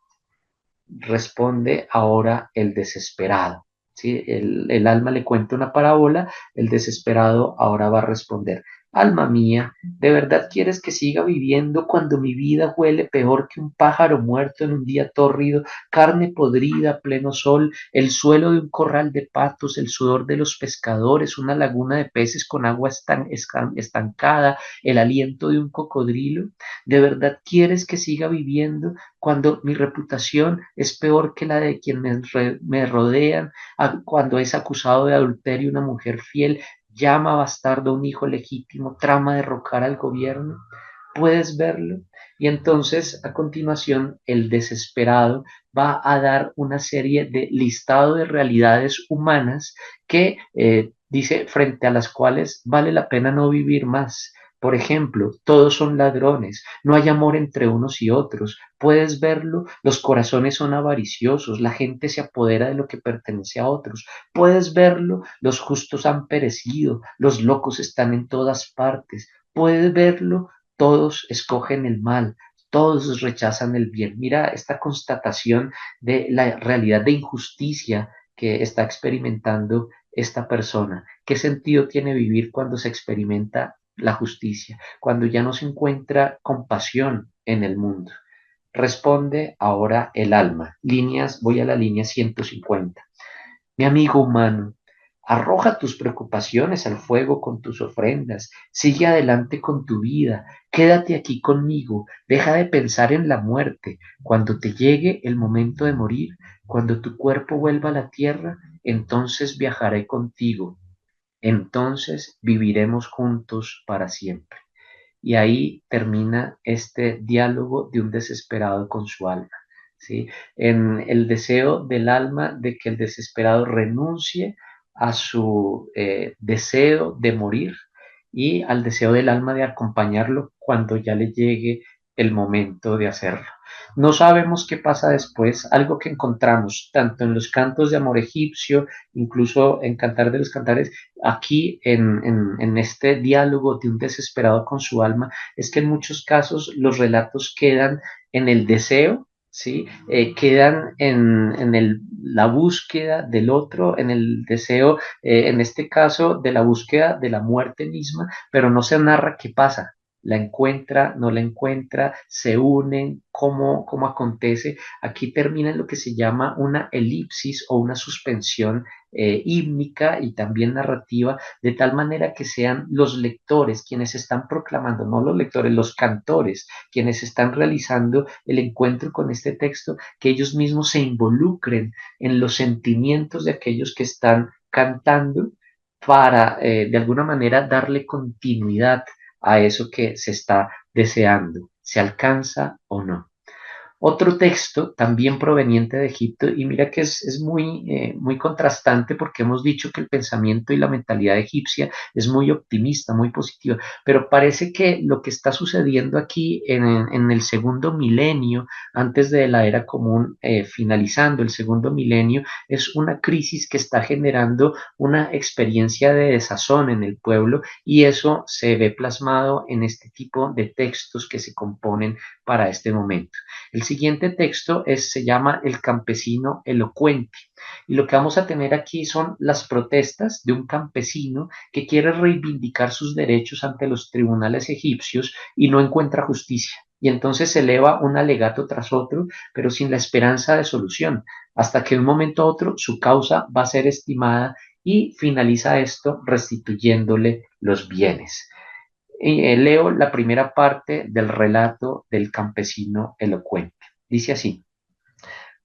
Responde ahora el desesperado. ¿Sí? El alma le cuenta una parábola, el desesperado ahora va a responder. Alma mía, ¿de verdad quieres que siga viviendo cuando mi vida huele peor que un pájaro muerto en un día tórrido, carne podrida, pleno sol, el suelo de un corral de patos, el sudor de los pescadores, una laguna de peces con agua estancada, el aliento de un cocodrilo? ¿De verdad quieres que siga viviendo cuando mi reputación es peor que la de quienes me rodean, cuando es acusado de adulterio una mujer fiel, llama bastardo a un hijo legítimo, trama derrocar al gobierno? ¿Puedes verlo? Y entonces a continuación el desesperado va a dar una serie de listado de realidades humanas que dice frente a las cuales vale la pena no vivir más. Por ejemplo, todos son ladrones, no hay amor entre unos y otros. Puedes verlo, los corazones son avariciosos, la gente se apodera de lo que pertenece a otros. Puedes verlo, los justos han perecido, los locos están en todas partes. Puedes verlo, todos escogen el mal, todos rechazan el bien. Mira esta constatación de la realidad de injusticia que está experimentando esta persona. ¿Qué sentido tiene vivir cuando se experimenta la justicia, cuando ya no se encuentra compasión en el mundo? Responde ahora el alma. Voy a la línea 150. Mi amigo humano, arroja tus preocupaciones al fuego con tus ofrendas, sigue adelante con tu vida, quédate aquí conmigo, deja de pensar en la muerte. Cuando te llegue el momento de morir, cuando tu cuerpo vuelva a la tierra, entonces viajaré contigo, entonces viviremos juntos para siempre. Y ahí termina este diálogo de un desesperado con su alma, ¿sí? En el deseo del alma de que el desesperado renuncie a su deseo de morir y al deseo del alma de acompañarlo cuando ya le llegue el momento de hacerlo. No sabemos qué pasa después, algo que encontramos tanto en los cantos de amor egipcio, incluso en Cantar de los Cantares, aquí en este diálogo de un desesperado con su alma, es que en muchos casos los relatos quedan en el deseo, ¿sí? Quedan la búsqueda del otro, en el deseo, en este caso, de la búsqueda de la muerte misma, pero no se narra qué pasa. La encuentra, no la encuentra, se unen, cómo acontece. Aquí termina lo que se llama una elipsis o una suspensión hímnica y también narrativa, de tal manera que sean los lectores quienes están proclamando, no los lectores, los cantores, quienes están realizando el encuentro con este texto, que ellos mismos se involucren en los sentimientos de aquellos que están cantando para, de alguna manera, darle continuidad a eso que se está deseando, se alcanza o no. Otro texto también proveniente de Egipto, y mira que es muy contrastante porque hemos dicho que el pensamiento y la mentalidad egipcia es muy optimista, muy positiva, pero parece que lo que está sucediendo aquí en el segundo milenio, antes de la era común, finalizando el segundo milenio, es una crisis que está generando una experiencia de desazón en el pueblo y eso se ve plasmado en este tipo de textos que se componen para este momento. El siguiente texto se llama El campesino elocuente. Y lo que vamos a tener aquí son las protestas de un campesino que quiere reivindicar sus derechos ante los tribunales egipcios y no encuentra justicia. Y entonces se eleva un alegato tras otro, pero sin la esperanza de solución, hasta que de un momento a otro su causa va a ser estimada y finaliza esto restituyéndole los bienes. Leo la primera parte del relato del campesino elocuente. Dice así: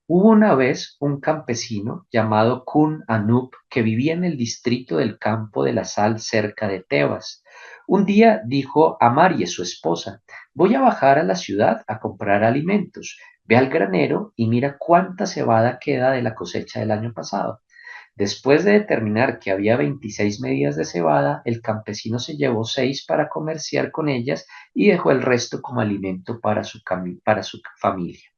hubo una vez un campesino llamado Kun Anup que vivía en el distrito del campo de la sal cerca de Tebas. Un día dijo a Marie, su esposa: voy a bajar a la ciudad a comprar alimentos. Ve al granero y mira cuánta cebada queda de la cosecha del año pasado. Después de determinar que había 26 medidas de cebada, el campesino se llevó 6 para comerciar con ellas y dejó el resto como alimento para su familia.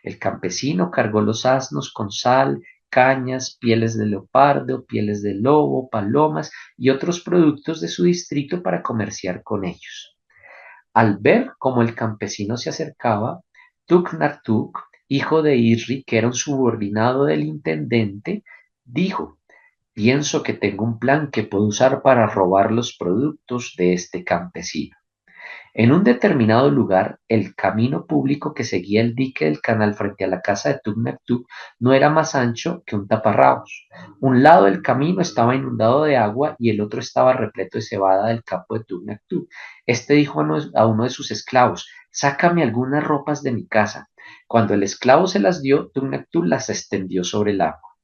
El campesino cargó los asnos con sal, cañas, pieles de leopardo, pieles de lobo, palomas y otros productos de su distrito para comerciar con ellos. Al ver cómo el campesino se acercaba, Tugnatuk, hijo de Isri, que era un subordinado del intendente, dijo: pienso que tengo un plan que puedo usar para robar los productos de este campesino. En un determinado lugar, el camino público que seguía el dique del canal frente a la casa de Tugnatuk no era más ancho que un taparrabos. Un lado del camino estaba inundado de agua y el otro estaba repleto de cebada del campo de Tugnatuk. Este dijo a uno de sus esclavos: sácame algunas ropas de mi casa. Cuando el esclavo se las dio, Tugnatuk las extendió sobre el agua.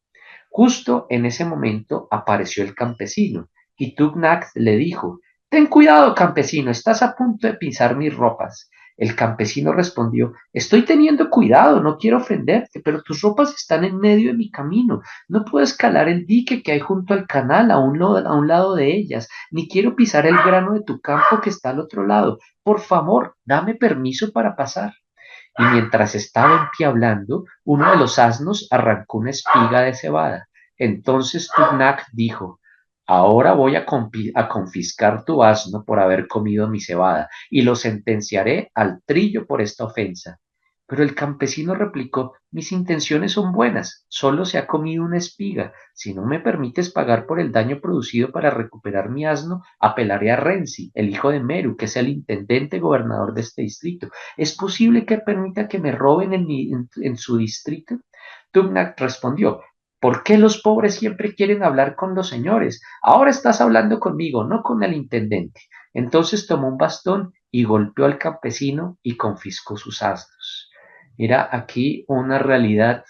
Justo en ese momento apareció el campesino y Tugnak le dijo: ten cuidado, campesino, estás a punto de pisar mis ropas. El campesino respondió: estoy teniendo cuidado, no quiero ofenderte, pero tus ropas están en medio de mi camino. No puedo escalar el dique que hay junto al canal a un lado de ellas, ni quiero pisar el grano de tu campo que está al otro lado. Por favor, dame permiso para pasar. Y mientras estaba en pie hablando, uno de los asnos arrancó una espiga de cebada. Entonces Tugnak dijo: ahora voy a confiscar tu asno por haber comido mi cebada, y lo sentenciaré al trillo por esta ofensa. Pero el campesino replicó: mis intenciones son buenas, solo se ha comido una espiga. Si no me permites pagar por el daño producido para recuperar mi asno, apelaré a Renzi, el hijo de Meru, que es el intendente gobernador de este distrito. ¿Es posible que permita que me roben en su distrito? Tugnak respondió: ¿por qué los pobres siempre quieren hablar con los señores? Ahora estás hablando conmigo, no con el intendente. Entonces tomó un bastón y golpeó al campesino y confiscó sus asnos. Mira aquí una realidad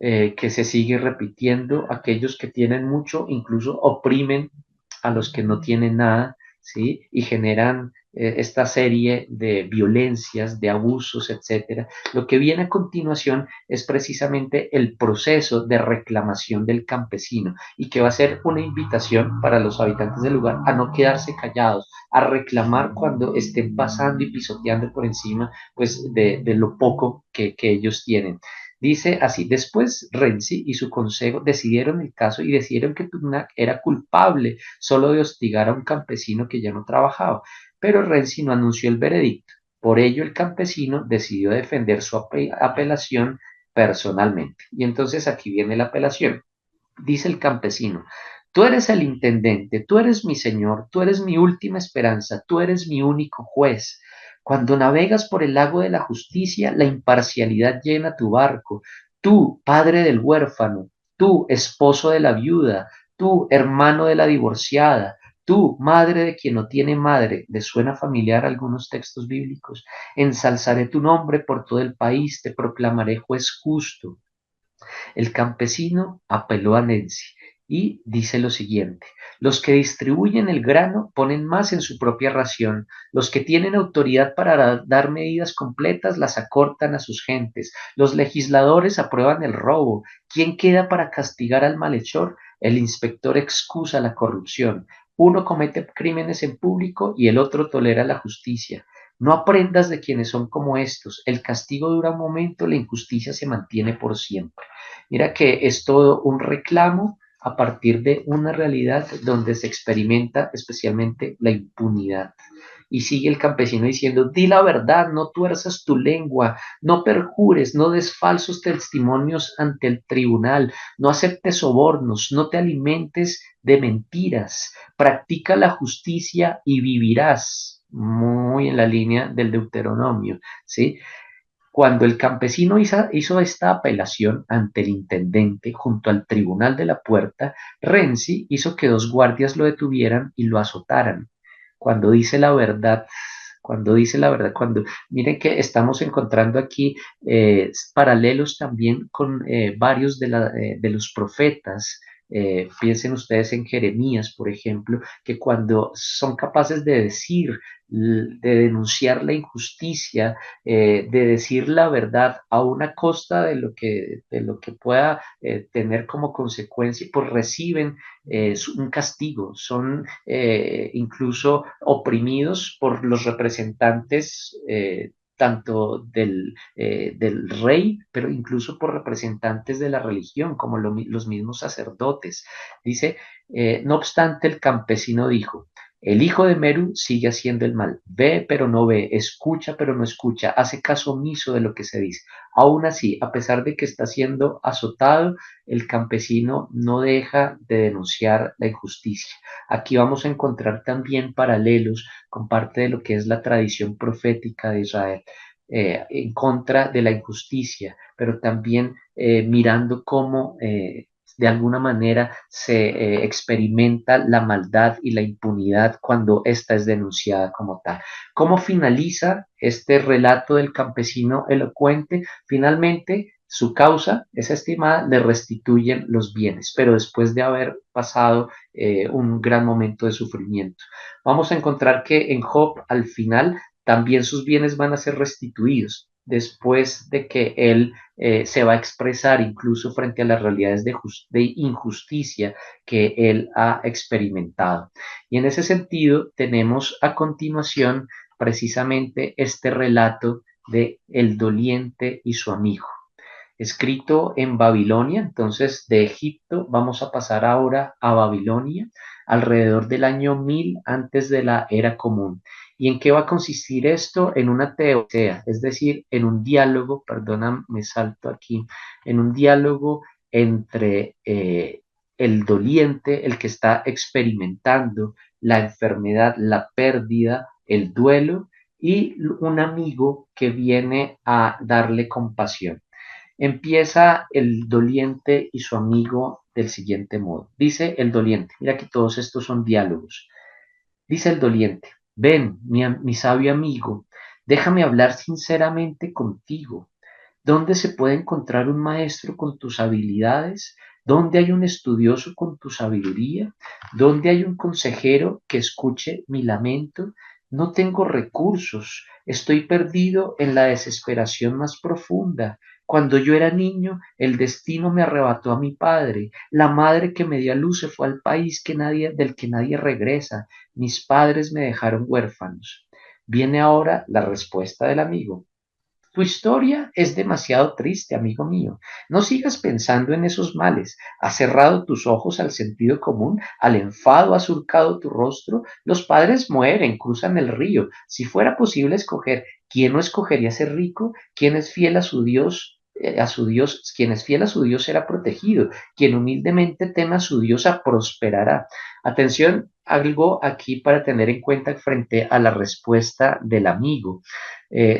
que se sigue repitiendo. Aquellos que tienen mucho incluso oprimen a los que no tienen nada, ¿sí? Y generan esta serie de violencias, de abusos, etcétera. Lo que viene a continuación es precisamente el proceso de reclamación del campesino y que va a ser una invitación para los habitantes del lugar a no quedarse callados, a reclamar cuando estén pasando y pisoteando por encima pues de lo poco que ellos tienen. Dice así: después Renzi y su consejo decidieron el caso y decidieron que Tugnak era culpable solo de hostigar a un campesino que ya no trabajaba, pero Renzi no anunció el veredicto. Por ello el campesino decidió defender su apelación personalmente. Y entonces aquí viene la apelación. Dice el campesino: tú eres el intendente, tú eres mi señor, tú eres mi última esperanza, tú eres mi único juez. Cuando navegas por el lago de la justicia, la imparcialidad llena tu barco. Tú, padre del huérfano, tú, esposo de la viuda, tú, hermano de la divorciada, tú, madre de quien no tiene madre. ¿Le suena familiar algunos textos bíblicos? Ensalzaré tu nombre por todo el país, te proclamaré juez justo. El campesino apeló a Nancy y dice lo siguiente: los que distribuyen el grano ponen más en su propia ración, los que tienen autoridad para dar medidas completas las acortan a sus gentes, los legisladores aprueban el robo. ¿Quién queda para castigar al malhechor? El inspector excusa la corrupción. Uno comete crímenes en público y el otro tolera la justicia. No aprendas de quienes son como estos. El castigo dura un momento, la injusticia se mantiene por siempre. Mira que es todo un reclamo a partir de una realidad donde se experimenta especialmente la impunidad. Y sigue el campesino diciendo: di la verdad, no tuerzas tu lengua, no perjures, no des falsos testimonios ante el tribunal, no aceptes sobornos, no te alimentes de mentiras, practica la justicia y vivirás. Muy en la línea del Deuteronomio, ¿sí? Cuando el campesino hizo esta apelación ante el intendente junto al tribunal de la puerta, Renzi hizo que dos guardias lo detuvieran y lo azotaran. Cuando dice la verdad, cuando miren que estamos encontrando aquí paralelos también con varios de los profetas Piensen ustedes en Jeremías, por ejemplo, que cuando son capaces de decir, de denunciar la injusticia, de decir la verdad a una costa de lo que pueda tener como consecuencia, pues reciben un castigo, son incluso oprimidos por los representantes tanto del rey, pero incluso por representantes de la religión, como los mismos sacerdotes. Dice, no obstante, el campesino dijo, el hijo de Meru sigue haciendo el mal, ve pero no ve, escucha pero no escucha, hace caso omiso de lo que se dice. Aún así, a pesar de que está siendo azotado, el campesino no deja de denunciar la injusticia. Aquí vamos a encontrar también paralelos con parte de lo que es la tradición profética de Israel. En contra de la injusticia, pero también mirando cómo de alguna manera se experimenta la maldad y la impunidad cuando ésta es denunciada como tal. ¿Cómo finaliza este relato del campesino elocuente? Finalmente, su causa es estimada, le restituyen los bienes, pero después de haber pasado un gran momento de sufrimiento. Vamos a encontrar que en Job, al final, también sus bienes van a ser restituidos después de que él se va a expresar incluso frente a las realidades de injusticia que él ha experimentado. Y en ese sentido tenemos a continuación precisamente este relato de el doliente y su amigo, escrito en Babilonia. Entonces de Egipto vamos a pasar ahora a Babilonia, alrededor del año 1000 antes de la era común. ¿Y en qué va a consistir esto? En una teodicea, es decir, en un diálogo, perdona, me salto aquí, en un diálogo entre el doliente, el que está experimentando la enfermedad, la pérdida, el duelo, y un amigo que viene a darle compasión. Empieza el doliente y su amigo del siguiente modo. Dice el doliente, mira que todos estos son diálogos. Dice el doliente, ven, mi sabio amigo, déjame hablar sinceramente contigo. ¿Dónde se puede encontrar un maestro con tus habilidades? ¿Dónde hay un estudioso con tu sabiduría? ¿Dónde hay un consejero que escuche mi lamento? No tengo recursos, estoy perdido en la desesperación más profunda. Cuando yo era niño, el destino me arrebató a mi padre. La madre que me dio a luz se fue al país del que nadie regresa. Mis padres me dejaron huérfanos. Viene ahora la respuesta del amigo. Tu historia es demasiado triste, amigo mío. No sigas pensando en esos males. Has cerrado tus ojos al sentido común, al enfado ha surcado tu rostro. Los padres mueren, cruzan el río. Si fuera posible escoger, ¿quién no escogería ser rico? ¿Quién es fiel a su Dios? Quien es fiel a su Dios será protegido. Quien humildemente teme a su diosa prosperará. Atención, algo aquí para tener en cuenta frente a la respuesta del amigo.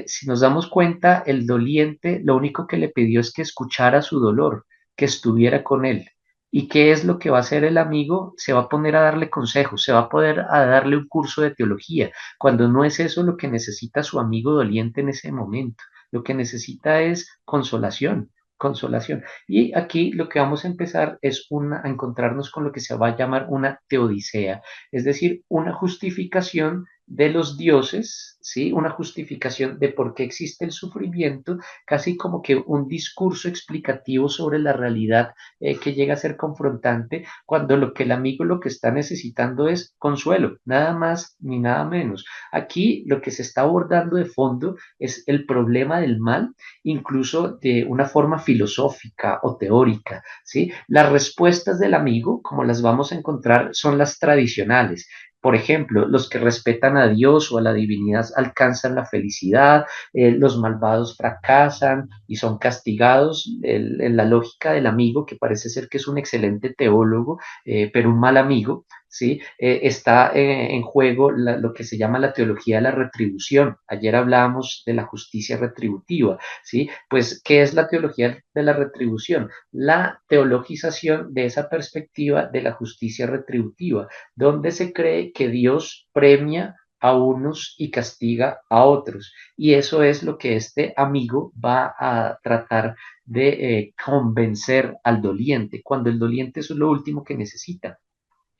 Si nos damos cuenta, el doliente lo único que le pidió es que escuchara su dolor, que estuviera con él. ¿Y qué es lo que va a hacer el amigo? Se va a poner a darle consejos, se va a poder a darle un curso de teología, cuando no es eso lo que necesita su amigo doliente en ese momento. Lo que necesita es consolación, consolación. Y aquí lo que vamos a empezar es a encontrarnos con lo que se va a llamar una teodicea, es decir, una justificación de los dioses, ¿sí? Una justificación de por qué existe el sufrimiento, casi como que un discurso explicativo sobre la realidad que llega a ser confrontante, cuando lo que el amigo lo que está necesitando es consuelo, nada más ni nada menos. Aquí lo que se está abordando de fondo es el problema del mal, incluso de una forma filosófica o teórica, ¿sí? Las respuestas del amigo, como las vamos a encontrar, son las tradicionales. Por ejemplo, los que respetan a Dios o a la divinidad alcanzan la felicidad, los malvados fracasan y son castigados. En la lógica del amigo, que parece ser que es un excelente teólogo, pero un mal amigo, ¿sí? Está en juego lo que se llama la teología de la retribución. Ayer hablábamos de la justicia retributiva, ¿sí? Pues, ¿qué es la teología de la retribución? La teologización de esa perspectiva de la justicia retributiva, donde se cree que Dios premia a unos y castiga a otros. Y eso es lo que este amigo va a tratar de convencer al doliente, cuando el doliente es lo último que necesita.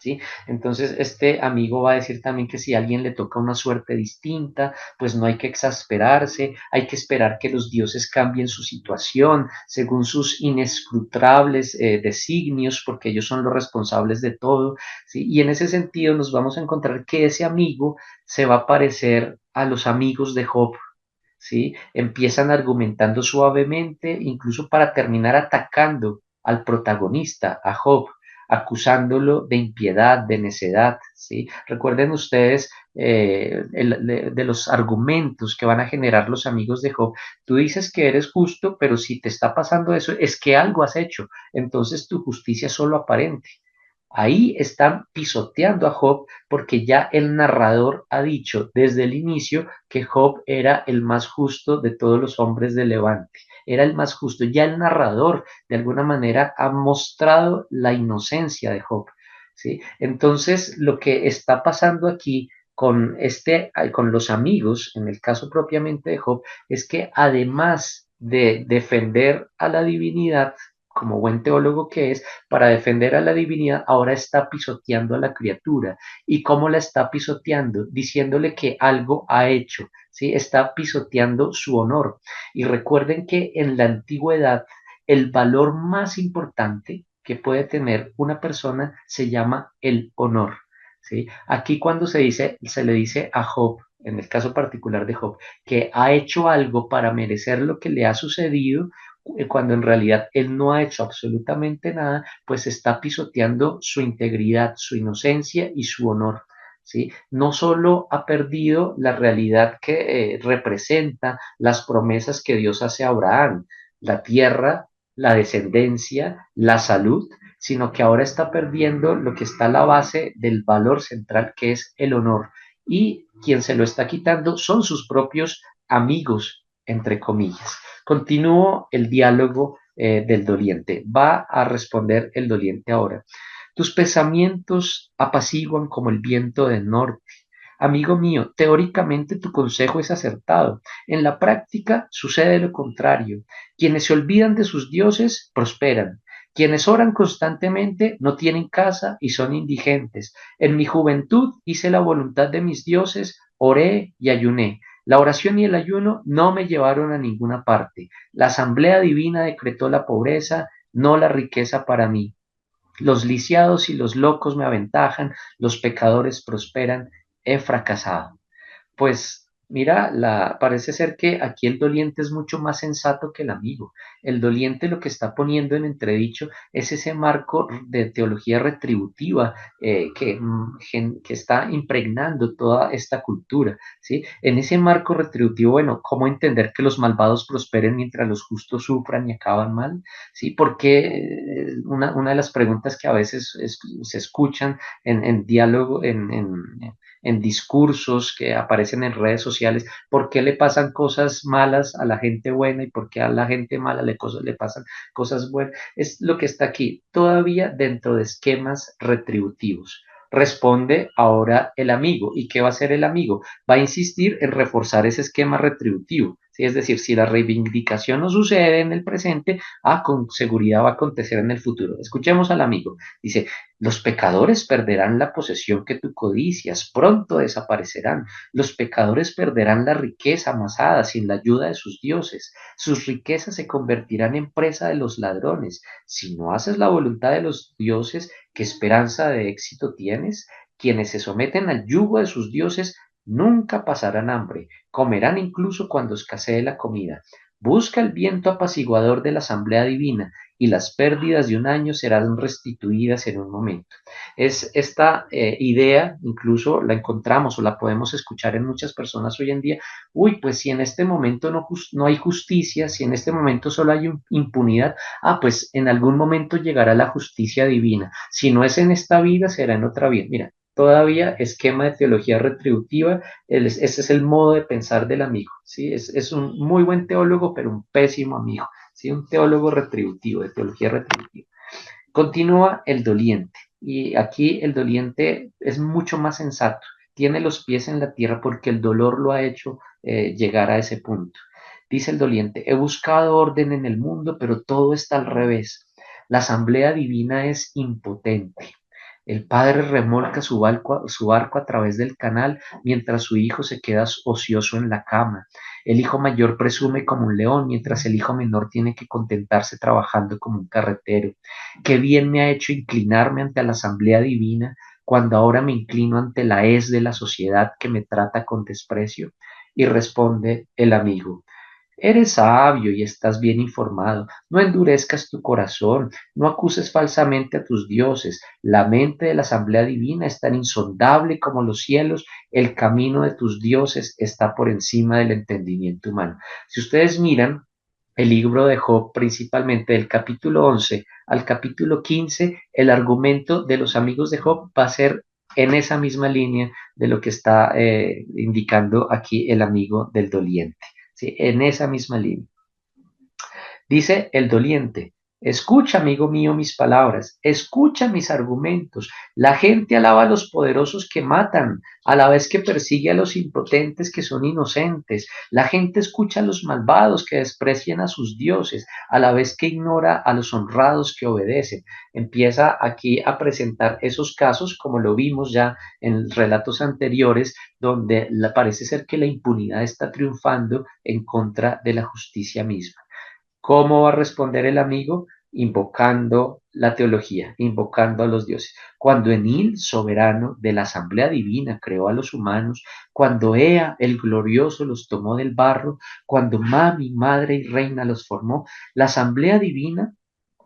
¿Sí? Entonces, este amigo va a decir también que si a alguien le toca una suerte distinta, pues no hay que exasperarse, hay que esperar que los dioses cambien su situación según sus inescrutables designios, porque ellos son los responsables de todo, ¿sí? Y en ese sentido nos vamos a encontrar que ese amigo se va a parecer a los amigos de Job. ¿Sí? Empiezan argumentando suavemente, incluso para terminar atacando al protagonista, a Job, acusándolo de impiedad, de necedad, ¿sí? Recuerden ustedes de los argumentos que van a generar los amigos de Job. Tú dices que eres justo, pero si te está pasando eso, es que algo has hecho, entonces tu justicia es solo aparente. Ahí están pisoteando a Job porque ya el narrador ha dicho desde el inicio que Job era el más justo de todos los hombres de Levante. Era el más justo. Ya el narrador de alguna manera ha mostrado la inocencia de Job. ¿Sí? Entonces, lo que está pasando aquí con los amigos, en el caso propiamente de Job, es que además de defender a la divinidad, como buen teólogo que es, para defender a la divinidad, ahora está pisoteando a la criatura. ¿Y cómo la está pisoteando? Diciéndole que algo ha hecho, ¿sí? Está pisoteando su honor. Y recuerden que en la antigüedad el valor más importante que puede tener una persona se llama el honor, ¿sí? Aquí cuando se le dice a Job, en el caso particular de Job, que ha hecho algo para merecer lo que le ha sucedido, cuando en realidad él no ha hecho absolutamente nada, pues está pisoteando su integridad, su inocencia y su honor. ¿Sí? No solo ha perdido la realidad que representa las promesas que Dios hace a Abraham, la tierra, la descendencia, la salud, sino que ahora está perdiendo lo que está a la base del valor central, que es el honor. Y quien se lo está quitando son sus propios amigos, entre comillas. Continúo el diálogo del doliente. Va a responder el doliente ahora. Tus pensamientos apaciguan como el viento del norte. Amigo mío, teóricamente tu consejo es acertado. En la práctica sucede lo contrario. Quienes se olvidan de sus dioses prosperan. Quienes oran constantemente no tienen casa y son indigentes. En mi juventud hice la voluntad de mis dioses, oré y ayuné. La oración y el ayuno no me llevaron a ninguna parte. La asamblea divina decretó la pobreza, no la riqueza para mí. Los lisiados y los locos me aventajan, los pecadores prosperan, he fracasado. Pues mira, parece ser que aquí el doliente es mucho más sensato que el amigo. El doliente lo que está poniendo en entredicho es ese marco de teología retributiva que está impregnando toda esta cultura. ¿Sí? En ese marco retributivo, bueno, ¿cómo entender que los malvados prosperen mientras los justos sufran y acaban mal? ¿Sí? Porque una de las preguntas que a veces se escuchan en diálogo, en discursos que aparecen en redes sociales, por qué le pasan cosas malas a la gente buena y por qué a la gente mala le pasan cosas buenas. Es lo que está aquí, todavía dentro de esquemas retributivos. Responde ahora el amigo. ¿Y qué va a hacer el amigo? Va a insistir en reforzar ese esquema retributivo. ¿Sí? Es decir, si la reivindicación no sucede en el presente, con seguridad va a acontecer en el futuro. Escuchemos al amigo. Dice, los pecadores perderán la posesión que tú codicias, pronto desaparecerán. Los pecadores perderán la riqueza amasada sin la ayuda de sus dioses. Sus riquezas se convertirán en presa de los ladrones. Si no haces la voluntad de los dioses, ¿qué esperanza de éxito tienes? Quienes se someten al yugo de sus dioses nunca pasarán hambre, comerán incluso cuando escasee la comida. Busca el viento apaciguador de la asamblea divina y las pérdidas de un año serán restituidas en un momento. Es esta idea, incluso la encontramos o la podemos escuchar en muchas personas hoy en día. Uy, pues si en este momento no hay justicia, si en este momento solo hay impunidad, pues en algún momento llegará la justicia divina. Si no es en esta vida, será en otra vida. Mira, todavía esquema de teología retributiva, ese es el modo de pensar del amigo, ¿sí? Es un muy buen teólogo, pero un pésimo amigo, ¿sí? Un teólogo retributivo, de teología retributiva. Continúa el doliente, y aquí el doliente es mucho más sensato. tiene los pies en la tierra porque el dolor lo ha hecho llegar a ese punto. Dice el doliente, he buscado orden en el mundo, pero todo está al revés. La asamblea divina es impotente. El padre remolca su barco a través del canal mientras su hijo se queda ocioso en la cama. El hijo mayor presume como un león mientras el hijo menor tiene que contentarse trabajando como un carretero. Qué bien me ha hecho inclinarme ante la asamblea divina cuando ahora me inclino ante la hez de la sociedad que me trata con desprecio. Y responde el amigo, eres sabio y estás bien informado. No endurezcas tu corazón, no acuses falsamente a tus dioses. La mente de la asamblea divina es tan insondable como los cielos. El camino de tus dioses está por encima del entendimiento humano. Si ustedes miran el libro de Job, principalmente del capítulo 11 al capítulo 15, el argumento de los amigos de Job va a ser en esa misma línea de lo que está indicando aquí el amigo del doliente. ¿Sí? En esa misma línea. Dice el doliente, escucha, amigo mío, mis palabras, escucha mis argumentos. La gente alaba a los poderosos que matan, a la vez que persigue a los impotentes que son inocentes. La gente escucha a los malvados que desprecian a sus dioses, a la vez que ignora a los honrados que obedecen. Empieza aquí a presentar esos casos, como lo vimos ya en relatos anteriores, donde parece ser que la impunidad está triunfando en contra de la justicia misma. ¿Cómo va a responder el amigo? Invocando la teología, invocando a los dioses. Cuando Enil, soberano de la asamblea divina, creó a los humanos, cuando Ea, el glorioso, los tomó del barro, cuando Mami, madre y reina, los formó, la asamblea divina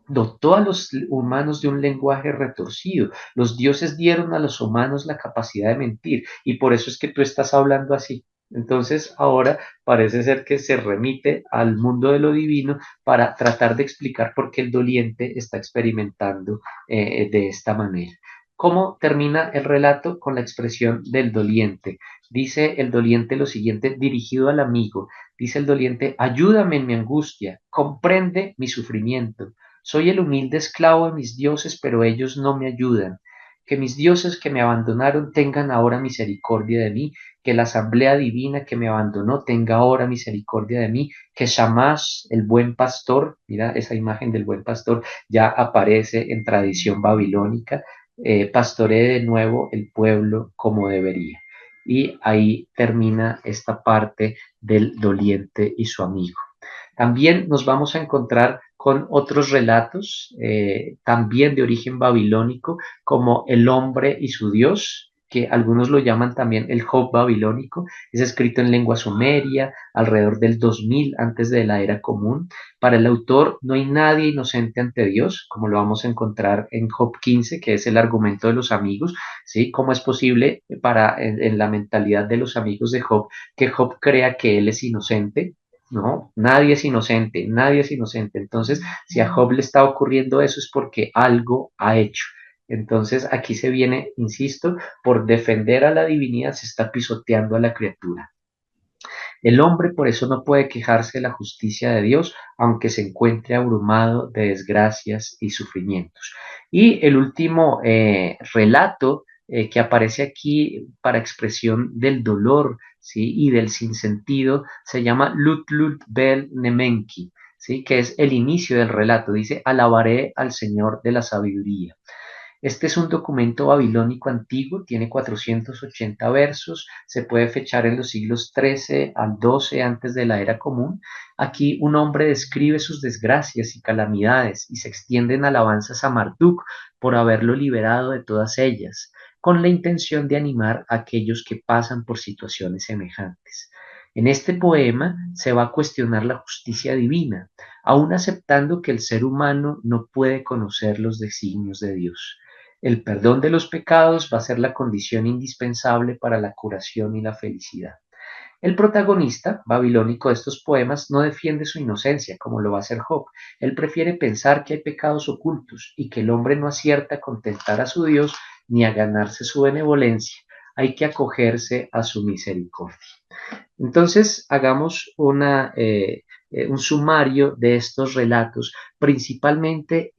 dotó a los humanos de un lenguaje retorcido. Los dioses dieron a los humanos la capacidad de mentir y por eso es que tú estás hablando así. Entonces ahora parece ser que se remite al mundo de lo divino para tratar de explicar por qué el doliente está experimentando de esta manera. ¿Cómo termina el relato? Con la expresión del doliente. Dice el doliente lo siguiente dirigido al amigo. Dice el doliente, ayúdame en mi angustia, comprende mi sufrimiento. Soy el humilde esclavo de mis dioses, pero ellos no me ayudan. Que mis dioses que me abandonaron tengan ahora misericordia de mí, que la asamblea divina que me abandonó tenga ahora misericordia de mí, que Shamash, el buen pastor, mira esa imagen del buen pastor, ya aparece en tradición babilónica, pastoree de nuevo el pueblo como debería. Y ahí termina esta parte del doliente y su amigo. También nos vamos a encontrar con otros relatos, también de origen babilónico, como El hombre y su Dios, que algunos lo llaman también el Job babilónico. Es escrito en lengua sumeria, alrededor del 2000 antes de la era común. Para el autor no hay nadie inocente ante Dios, como lo vamos a encontrar en Job 15, que es el argumento de los amigos. ¿Sí? ¿Cómo es posible en la mentalidad de los amigos de Job que Job crea que él es inocente? No, nadie es inocente, nadie es inocente. Entonces, si a Job le está ocurriendo eso es porque algo ha hecho. Entonces, aquí se viene, insisto, por defender a la divinidad se está pisoteando a la criatura. El hombre por eso no puede quejarse de la justicia de Dios, aunque se encuentre abrumado de desgracias y sufrimientos. Y el último relato que aparece aquí para expresión del dolor, ¿sí? Y del sinsentido se llama Lut Lut Bel Nemenki, ¿sí? Que es el inicio del relato. Dice, alabaré al Señor de la sabiduría. Este es un documento babilónico antiguo, tiene 480 versos, se puede fechar en los siglos XIII al XII antes de la era común. Aquí un hombre describe sus desgracias y calamidades y se extienden alabanzas a Marduk por haberlo liberado de todas ellas, con la intención de animar a aquellos que pasan por situaciones semejantes. En este poema se va a cuestionar la justicia divina, aun aceptando que el ser humano no puede conocer los designios de Dios. El perdón de los pecados va a ser la condición indispensable para la curación y la felicidad. El protagonista babilónico de estos poemas no defiende su inocencia, como lo va a hacer Job. Él prefiere pensar que hay pecados ocultos y que el hombre no acierta a contentar a su Dios ni a ganarse su benevolencia. Hay que acogerse a su misericordia. Entonces, hagamos un sumario de estos relatos, principalmente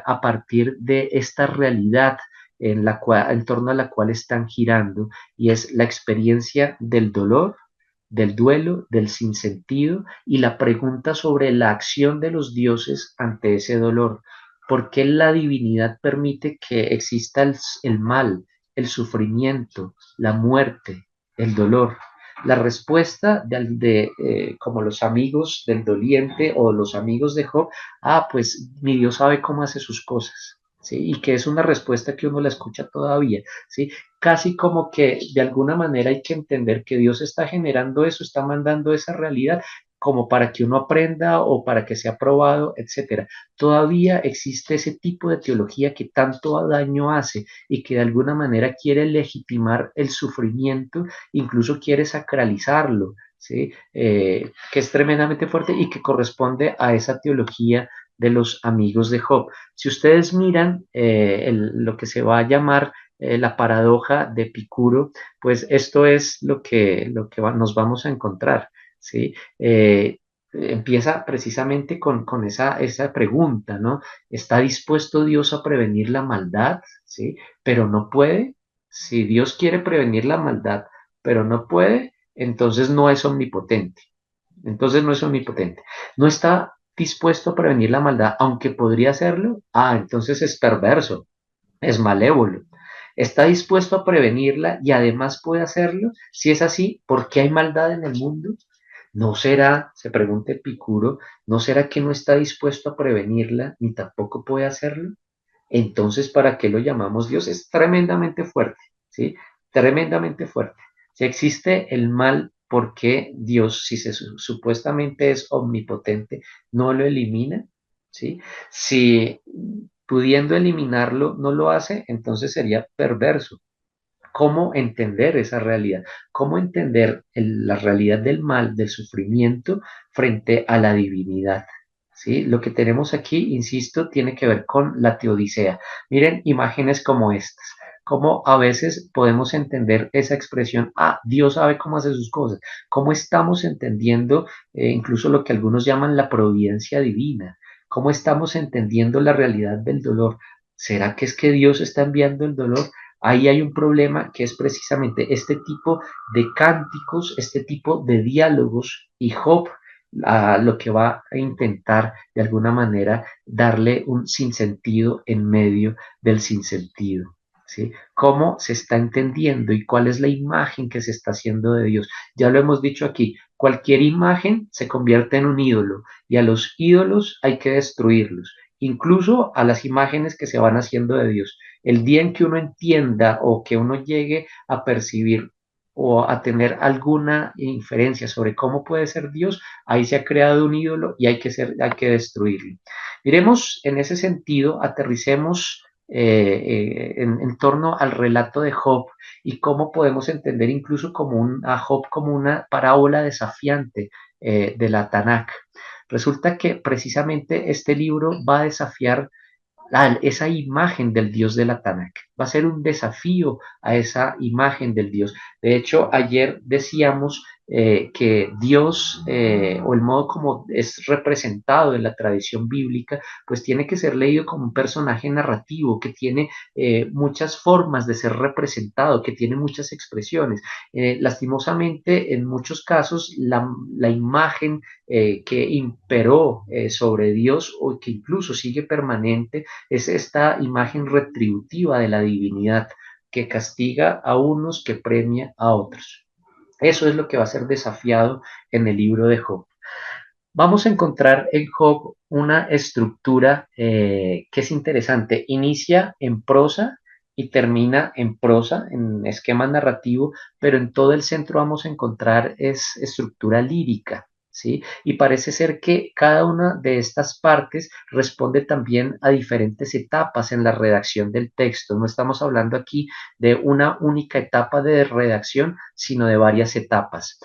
a partir de esta realidad en torno a la cual están girando, y es la experiencia del dolor, del duelo, del sinsentido y la pregunta sobre la acción de los dioses ante ese dolor. ¿Por qué la divinidad permite que exista el mal, el sufrimiento, la muerte, el dolor? La respuesta como los amigos del doliente o los amigos de Job, pues mi Dios sabe cómo hace sus cosas, ¿sí? Y que es una respuesta que uno la escucha todavía, ¿sí? Casi como que de alguna manera hay que entender que Dios está generando eso, está mandando esa realidad como para que uno aprenda o para que sea probado, etcétera. Todavía existe ese tipo de teología que tanto daño hace y que de alguna manera quiere legitimar el sufrimiento, incluso quiere sacralizarlo, ¿sí? Que es tremendamente fuerte y que corresponde a esa teología de los amigos de Job. Si ustedes miran lo que se va a llamar la paradoja de Epicuro, pues esto es nos vamos a encontrar, ¿sí? Empieza precisamente con esa pregunta, ¿no? ¿Está dispuesto Dios a prevenir la maldad? ¿Sí? Pero no puede. Si Dios quiere prevenir la maldad, pero no puede, entonces no es omnipotente. Entonces no es omnipotente. No está dispuesto a prevenir la maldad, aunque podría hacerlo. Entonces es perverso, es malévolo. Está dispuesto a prevenirla y además puede hacerlo. Si es así, ¿por qué hay maldad en el mundo? ¿No será, se pregunta Epicuro, no será que no está dispuesto a prevenirla ni tampoco puede hacerlo? Entonces, ¿para qué lo llamamos Dios? Es tremendamente fuerte, ¿sí? Tremendamente fuerte. Si existe el mal, ¿por qué Dios, si supuestamente es omnipotente, no lo elimina? ¿Sí? Si pudiendo eliminarlo no lo hace, entonces sería perverso. ¿Cómo entender esa realidad? ¿Cómo entender la realidad del mal, del sufrimiento frente a la divinidad? ¿Sí? Lo que tenemos aquí, insisto, tiene que ver con la teodicea. Miren imágenes como estas. Cómo a veces podemos entender esa expresión, Dios sabe cómo hace sus cosas. Cómo estamos entendiendo incluso lo que algunos llaman la providencia divina. Cómo estamos entendiendo la realidad del dolor. ¿Será que es que Dios está enviando el dolor? Ahí hay un problema que es precisamente este tipo de cánticos, este tipo de diálogos, y Job lo que va a intentar de alguna manera darle un sinsentido en medio del sinsentido. ¿Sí? ¿Cómo se está entendiendo y cuál es la imagen que se está haciendo de Dios? Ya lo hemos dicho aquí, cualquier imagen se convierte en un ídolo y a los ídolos hay que destruirlos, incluso a las imágenes que se van haciendo de Dios. El día en que uno entienda o que uno llegue a percibir o a tener alguna inferencia sobre cómo puede ser Dios, ahí se ha creado un ídolo y hay que destruirlo. Miremos en ese sentido, aterricemos en torno al relato de Job y cómo podemos entender incluso a Job como una parábola desafiante de la Tanakh. Resulta que precisamente este libro va a desafiar esa imagen del Dios de la Tanakh. Va a ser un desafío a esa imagen del Dios. De hecho, ayer decíamos que Dios, o el modo como es representado en la tradición bíblica, pues tiene que ser leído como un personaje narrativo que tiene muchas formas de ser representado, que tiene muchas expresiones. Lastimosamente, en muchos casos, la imagen que imperó sobre Dios o que incluso sigue permanente es esta imagen retributiva de la divinidad que castiga a unos, que premia a otros. Eso es lo que va a ser desafiado en el libro de Job. Vamos a encontrar en Job una estructura que es interesante. Inicia en prosa y termina en prosa, en esquema narrativo, pero en todo el centro vamos a encontrar es estructura lírica. ¿Sí? Y parece ser que cada una de estas partes responde también a diferentes etapas en la redacción del texto. No estamos hablando aquí de una única etapa de redacción, sino de varias etapas.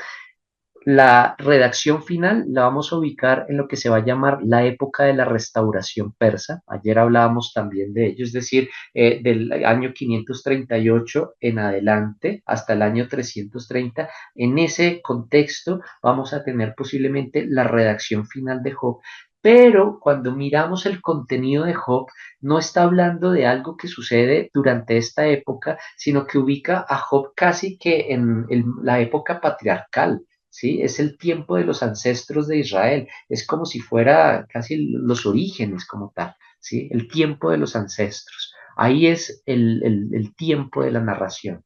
La redacción final la vamos a ubicar en lo que se va a llamar la época de la restauración persa. Ayer hablábamos también de ello, es decir, del año 538 en adelante hasta el año 330. En ese contexto vamos a tener posiblemente la redacción final de Job, Pero cuando miramos el contenido de Job, no está hablando de algo que sucede durante esta época, sino que ubica a Job casi que en la época patriarcal. ¿Sí? Es el tiempo de los ancestros de Israel, es como si fuera casi los orígenes como tal, ¿sí? El tiempo de los ancestros. Ahí es el tiempo de la narración.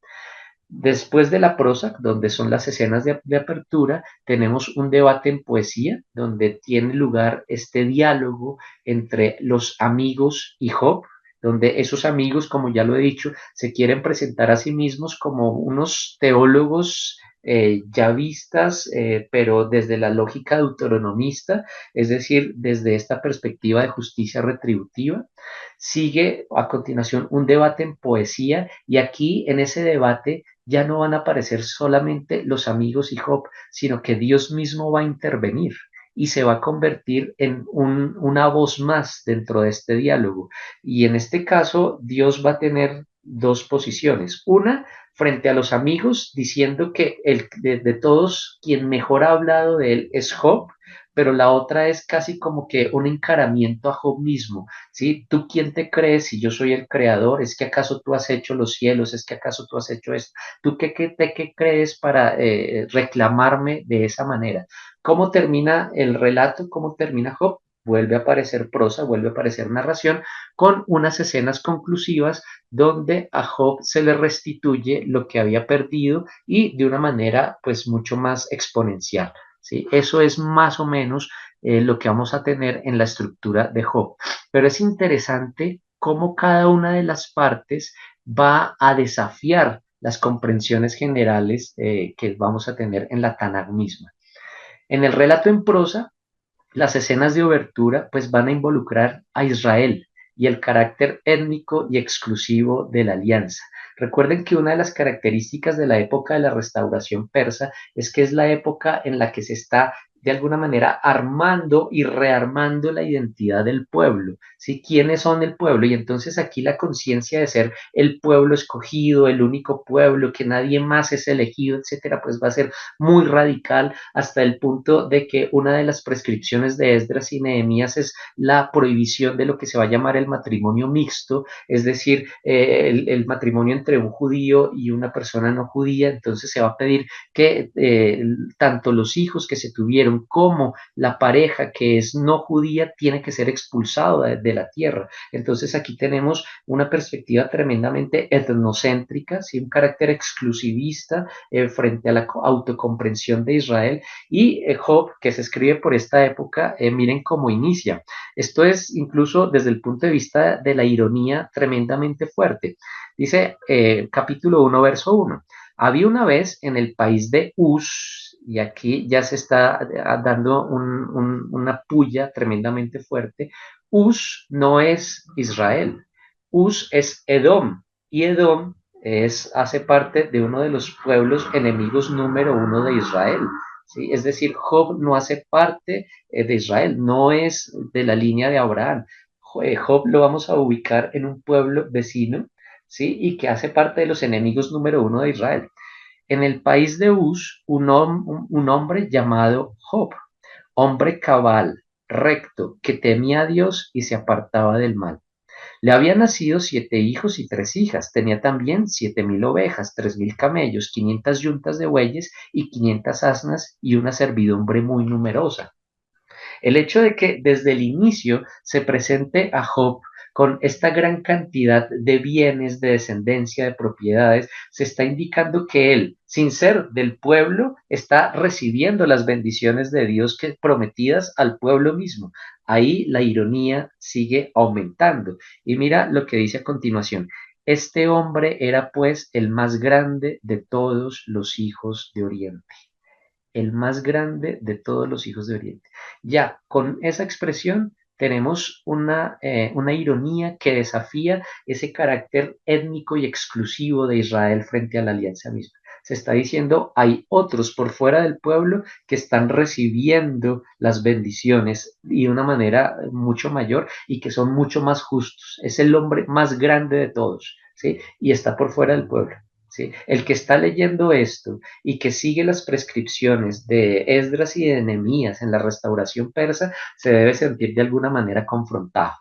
Después de la prosa, donde son las escenas de apertura, tenemos un debate en poesía, donde tiene lugar este diálogo entre los amigos y Job, donde esos amigos, como ya lo he dicho, se quieren presentar a sí mismos como unos teólogos yavistas, pero desde la lógica deuteronomista, es decir, desde esta perspectiva de justicia retributiva. Sigue a continuación un debate en poesía y aquí en ese debate ya no van a aparecer solamente los amigos y Job, sino que Dios mismo va a intervenir y se va a convertir en una voz más dentro de este diálogo. Y en este caso, Dios va a tener dos posiciones. Una, frente a los amigos, diciendo que de todos, quien mejor ha hablado de él es Job, pero la otra es casi como que un encaramiento a Job mismo, ¿sí? ¿Tú quién te crees si yo soy el creador? ¿Es que acaso tú has hecho los cielos? ¿Es que acaso tú has hecho esto? ¿Tú qué crees para reclamarme de esa manera? ¿Cómo termina el relato? ¿Cómo termina Job? Vuelve a aparecer prosa, vuelve a aparecer narración con unas escenas conclusivas donde a Job se le restituye lo que había perdido y de una manera pues mucho más exponencial. ¿Sí? Eso es más o menos lo que vamos a tener en la estructura de Job. Pero es interesante cómo cada una de las partes va a desafiar las comprensiones generales que vamos a tener en la Tanakh misma. En el relato en prosa, las escenas de obertura pues van a involucrar a Israel y el carácter étnico y exclusivo de la alianza. Recuerden que una de las características de la época de la restauración persa es que es la época en la que se está de alguna manera armando y rearmando la identidad del pueblo, ¿sí? ¿Quiénes son el pueblo? Y entonces aquí la conciencia de ser el pueblo escogido, el único pueblo, que nadie más es elegido, etcétera, pues va a ser muy radical hasta el punto de que una de las prescripciones de Esdras y Nehemías es la prohibición de lo que se va a llamar el matrimonio mixto, es decir, el matrimonio entre un judío y una persona no judía. Entonces se va a pedir que tanto los hijos que se tuvieron como la pareja que es no judía tiene que ser expulsado de la tierra. Entonces aquí tenemos una perspectiva tremendamente etnocéntrica, ¿sí? Un carácter exclusivista frente a la autocomprensión de Israel y Job, que se escribe por esta época, miren cómo inicia. Esto es incluso desde el punto de vista de la ironía tremendamente fuerte. Dice capítulo 1, verso 1. Había una vez en el país de Uz, y aquí ya se está dando una puya tremendamente fuerte. Uz no es Israel, Uz es Edom, y Edom hace parte de uno de los pueblos enemigos número uno de Israel. ¿Sí? Es decir, Job no hace parte de Israel, no es de la línea de Abraham. Job lo vamos a ubicar en un pueblo vecino, ¿sí? Y que hace parte de los enemigos número uno de Israel. En el país de Uz, un hombre llamado Job, hombre cabal, recto, que temía a Dios y se apartaba del mal. Le habían nacido 7 hijos y 3 hijas. Tenía también 7.000 ovejas, 3.000 camellos, 500 yuntas de bueyes y 500 asnas y una servidumbre muy numerosa. El hecho de que desde el inicio se presente a Job con esta gran cantidad de bienes, de descendencia, de propiedades, se está indicando que él, sin ser del pueblo, está recibiendo las bendiciones de Dios que prometidas al pueblo mismo. Ahí la ironía sigue aumentando. Y mira lo que dice a continuación. Este hombre era pues el más grande de todos los hijos de Oriente, el más grande de todos los hijos de Oriente. Ya con esa expresión tenemos una ironía que desafía ese carácter étnico y exclusivo de Israel frente a la alianza misma. Se está diciendo, hay otros por fuera del pueblo que están recibiendo las bendiciones y de una manera mucho mayor y que son mucho más justos. Es el hombre más grande de todos, ¿sí? Y está por fuera del pueblo. ¿sí? El que está leyendo esto y que sigue las prescripciones de Esdras y de Nehemías en la restauración persa se debe sentir de alguna manera confrontado.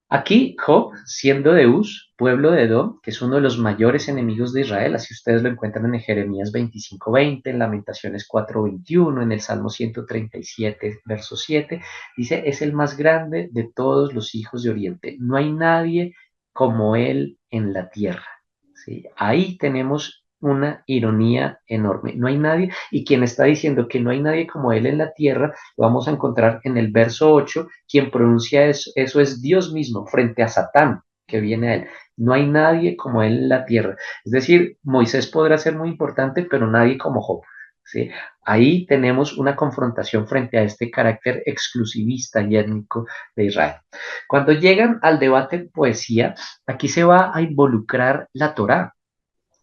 Aquí Job, siendo de Uz, pueblo de Edom, que es uno de los mayores enemigos de Israel, así ustedes lo encuentran en Jeremías 25:20, en Lamentaciones 4:21, en el Salmo 137, verso 7, dice, es el más grande de todos los hijos de Oriente. No hay nadie como él en la tierra. ¿Sí? Ahí tenemos una ironía enorme. No hay nadie, y quien está diciendo que no hay nadie como él en la tierra, lo vamos a encontrar en el verso 8, quien pronuncia eso es Dios mismo frente a Satán que viene a él. No hay nadie como él en la tierra. Es decir, Moisés podrá ser muy importante, pero nadie como Job. ¿Sí? Ahí tenemos una confrontación frente a este carácter exclusivista y étnico de Israel. Cuando llegan al debate en poesía, aquí se va a involucrar la Torá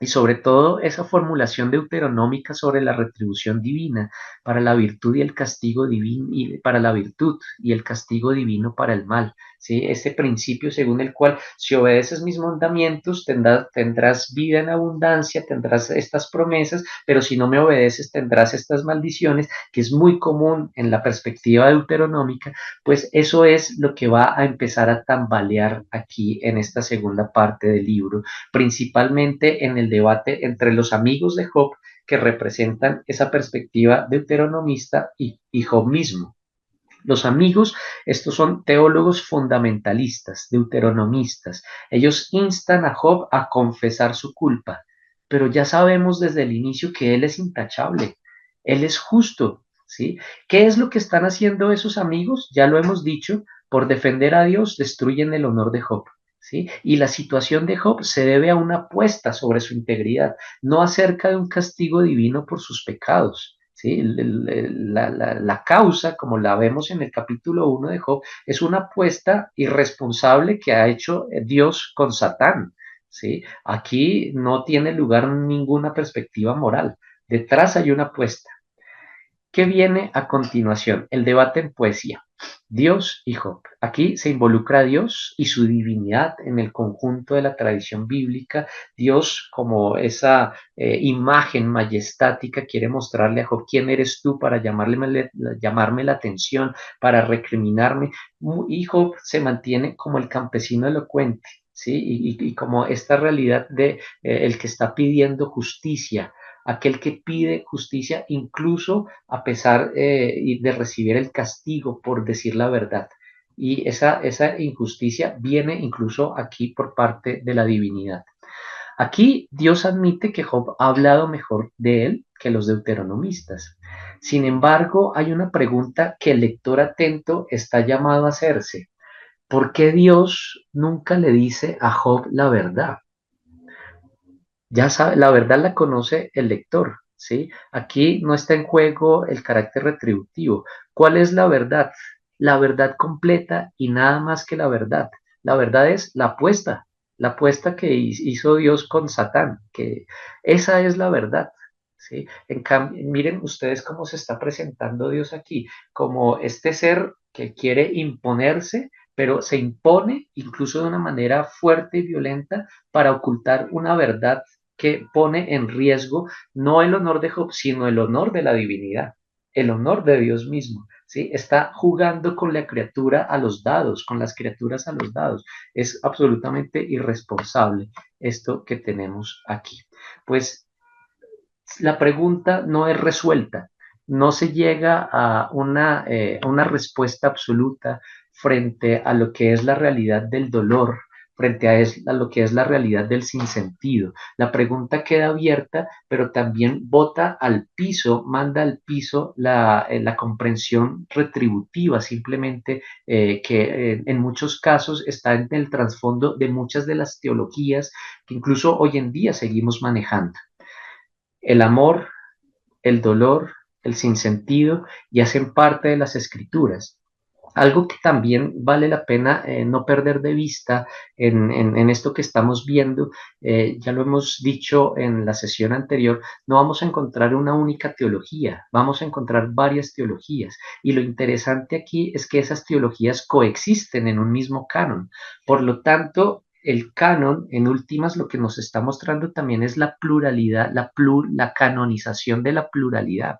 y sobre todo esa formulación deuteronómica sobre la retribución divina para la virtud y el castigo divino y para la virtud y el castigo divino para el mal, ¿sí? Ese principio según el cual si obedeces mis mandamientos tendrás vida en abundancia, tendrás estas promesas, pero si no me obedeces tendrás estas maldiciones, que es muy común en la perspectiva deuteronómica, pues eso es lo que va a empezar a tambalear aquí en esta segunda parte del libro, principalmente en el debate entre los amigos de Job que representan esa perspectiva deuteronomista y Job mismo. Los amigos, estos son teólogos fundamentalistas, deuteronomistas. Ellos instan a Job a confesar su culpa, pero ya sabemos desde el inicio que él es intachable, él es justo, ¿sí? ¿Qué es lo que están haciendo esos amigos? Ya lo hemos dicho, por defender a Dios destruyen el honor de Job. ¿Sí? Y la situación de Job se debe a una apuesta sobre su integridad, no acerca de un castigo divino por sus pecados. ¿Sí? La causa, como la vemos en el capítulo 1 de Job, es una apuesta irresponsable que ha hecho Dios con Satán. ¿Sí? Aquí no tiene lugar ninguna perspectiva moral. Detrás hay una apuesta. ¿Qué viene a continuación? El debate en poesía. Dios y Job. Aquí se involucra a Dios y su divinidad en el conjunto de la tradición bíblica. Dios, como esa imagen majestática, quiere mostrarle a Job quién eres tú para llamarme la atención, para recriminarme. Y Job se mantiene como el campesino elocuente, ¿sí? Y como esta realidad de el que está pidiendo justicia, aquel que pide justicia incluso a pesar de recibir el castigo por decir la verdad. Y esa injusticia viene incluso aquí por parte de la divinidad. Aquí Dios admite que Job ha hablado mejor de él que los deuteronomistas. Sin embargo, hay una pregunta que el lector atento está llamado a hacerse. ¿Por qué Dios nunca le dice a Job la verdad? Ya sabe, la verdad la conoce el lector, ¿sí? Aquí no está en juego el carácter retributivo. ¿Cuál es la verdad? La verdad completa y nada más que la verdad. La verdad es la apuesta que hizo Dios con Satán, que esa es la verdad, ¿sí? En cambio, miren ustedes cómo se está presentando Dios aquí, como este ser que quiere imponerse, pero se impone incluso de una manera fuerte y violenta para ocultar una verdad que pone en riesgo no el honor de Job, sino el honor de la divinidad, el honor de Dios mismo. ¿Sí? Está jugando con la criatura a los dados, con las criaturas a los dados. Es absolutamente irresponsable esto que tenemos aquí. Pues la pregunta no es resuelta, no se llega a una respuesta absoluta frente a lo que es la realidad del dolor, frente a lo que es la realidad del sinsentido. La pregunta queda abierta, pero también bota al piso, manda al piso la comprensión retributiva, simplemente que en muchos casos está en el trasfondo de muchas de las teologías que incluso hoy en día seguimos manejando. El amor, el dolor, el sinsentido y hacen parte de las escrituras. Algo que también vale la pena no perder de vista en esto que estamos viendo, ya lo hemos dicho en la sesión anterior, no vamos a encontrar una única teología, vamos a encontrar varias teologías. Y lo interesante aquí es que esas teologías coexisten en un mismo canon. Por lo tanto, el canon, en últimas, lo que nos está mostrando también es la pluralidad, la canonización de la pluralidad,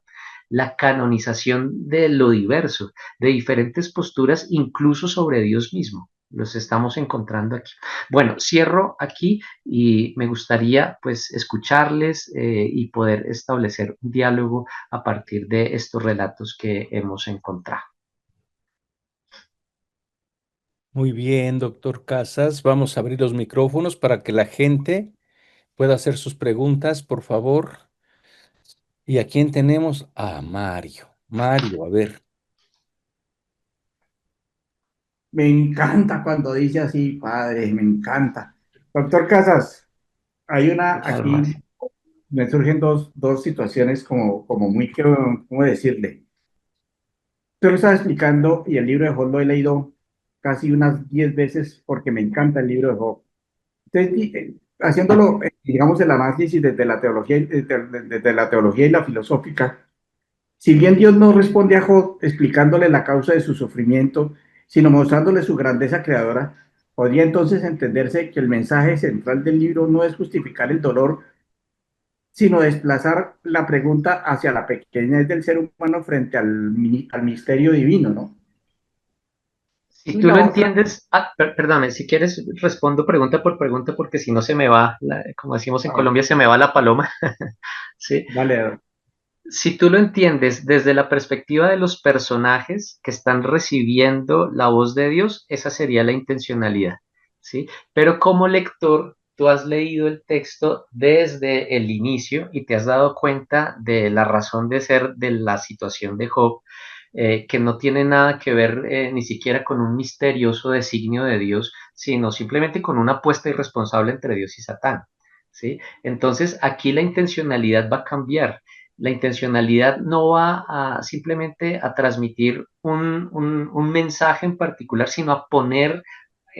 la canonización de lo diverso, de diferentes posturas, incluso sobre Dios mismo. Los estamos encontrando aquí. Bueno, cierro aquí y me gustaría pues escucharles y poder establecer un diálogo a partir de estos relatos que hemos encontrado. Muy bien, doctor Casas. Vamos a abrir los micrófonos para que la gente pueda hacer sus preguntas, por favor. ¿Y a quién tenemos? A Mario. Mario, a ver. Me encanta cuando dice así, padre, me encanta. Doctor Casas, hay ¿Qué una tal, aquí, Mario? me surgen dos situaciones como muy, ¿cómo decirle? Usted lo estaba explicando y el libro de Job lo he leído casi unas 10 veces porque me encanta el libro de Job. Haciéndolo, digamos, el análisis desde la teología, desde la teología y la filosófica, si bien Dios no responde a Job explicándole la causa de su sufrimiento, sino mostrándole su grandeza creadora, podría entonces entenderse que el mensaje central del libro no es justificar el dolor, sino desplazar la pregunta hacia la pequeñez del ser humano frente al misterio divino, ¿no? Si Y tú la lo otra, entiendes, perdóname, si quieres respondo pregunta por pregunta porque si no se me va, como decimos en ah, Colombia, se me va la paloma. ¿Sí? vale, Si tú lo entiendes desde la perspectiva de los personajes que están recibiendo la voz de Dios, esa sería la intencionalidad, ¿sí? Pero como lector, tú has leído el texto desde el inicio y te has dado cuenta de la razón de ser de la situación de Job, que no tiene nada que ver ni siquiera con un misterioso designio de Dios, sino simplemente con una apuesta irresponsable entre Dios y Satán, ¿sí? Entonces, aquí la intencionalidad va a cambiar. La intencionalidad no va a simplemente a transmitir un mensaje en particular, sino a poner,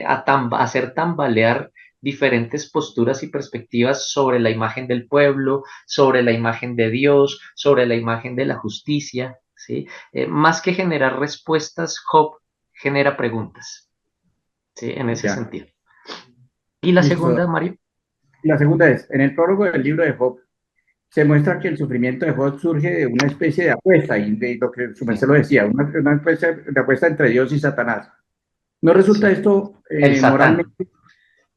a hacer tambalear diferentes posturas y perspectivas sobre la imagen del pueblo, sobre la imagen de Dios, sobre la imagen de la justicia, ¿sí? Más que generar respuestas, Job genera preguntas, ¿sí? En ese ya, sentido. Y la listo. segunda, Mario. La segunda es, en el prólogo del libro de Job, se muestra que el sufrimiento de Job surge de una especie de apuesta, y de lo que su merced Sí, lo decía, una especie de apuesta entre Dios y Satanás. ¿No resulta sí. esto El Satán. moralmente,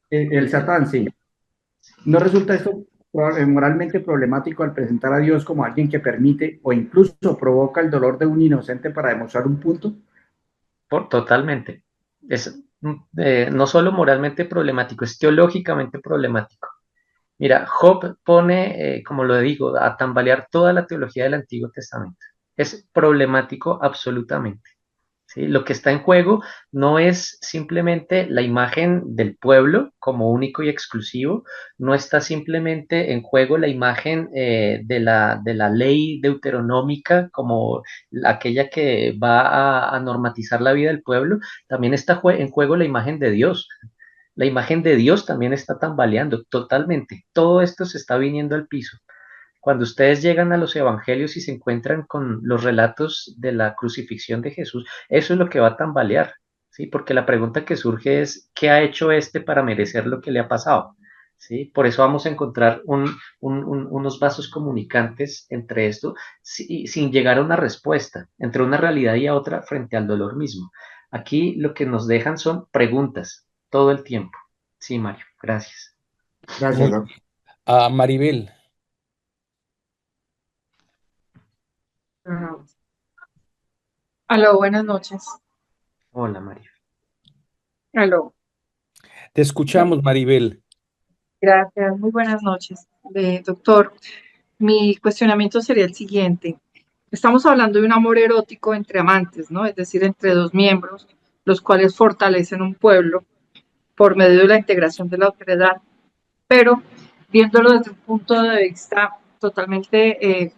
el Satán, sí, no resulta esto moralmente problemático al presentar a Dios como alguien que permite o incluso provoca el dolor de un inocente para demostrar un punto? Totalmente. Es no solo moralmente problemático, es teológicamente problemático. Mira, Job pone, como lo digo, a tambalear toda la teología del Antiguo Testamento. Es problemático absolutamente. ¿Sí? Lo que está en juego no es simplemente la imagen del pueblo como único y exclusivo, no está simplemente en juego la imagen de la ley deuteronómica como aquella que va a normatizar la vida del pueblo, también está en juego la imagen de Dios. La imagen de Dios también está tambaleando totalmente. Todo esto se está viniendo al piso. Cuando ustedes llegan a los evangelios y se encuentran con los relatos de la crucifixión de Jesús, eso es lo que va a tambalear, ¿sí? Porque la pregunta que surge es, ¿qué ha hecho este para merecer lo que le ha pasado? ¿Sí? Por eso vamos a encontrar unos vasos comunicantes entre esto, sin llegar a una respuesta, entre una realidad y a otra frente al dolor mismo. Aquí lo que nos dejan son preguntas todo el tiempo. Sí, Mario, gracias. Gracias, Muy Doc. a Maribel. Ajá. Aló, buenas noches. Hola, Mario. Aló, Te escuchamos, Maribel. gracias, muy buenas noches. Doctor, mi cuestionamiento sería el siguiente. Estamos hablando de un amor erótico entre amantes, ¿no? Es decir, entre dos miembros, los cuales fortalecen un pueblo por medio de la integración de la otredad, pero viéndolo desde un punto de vista totalmente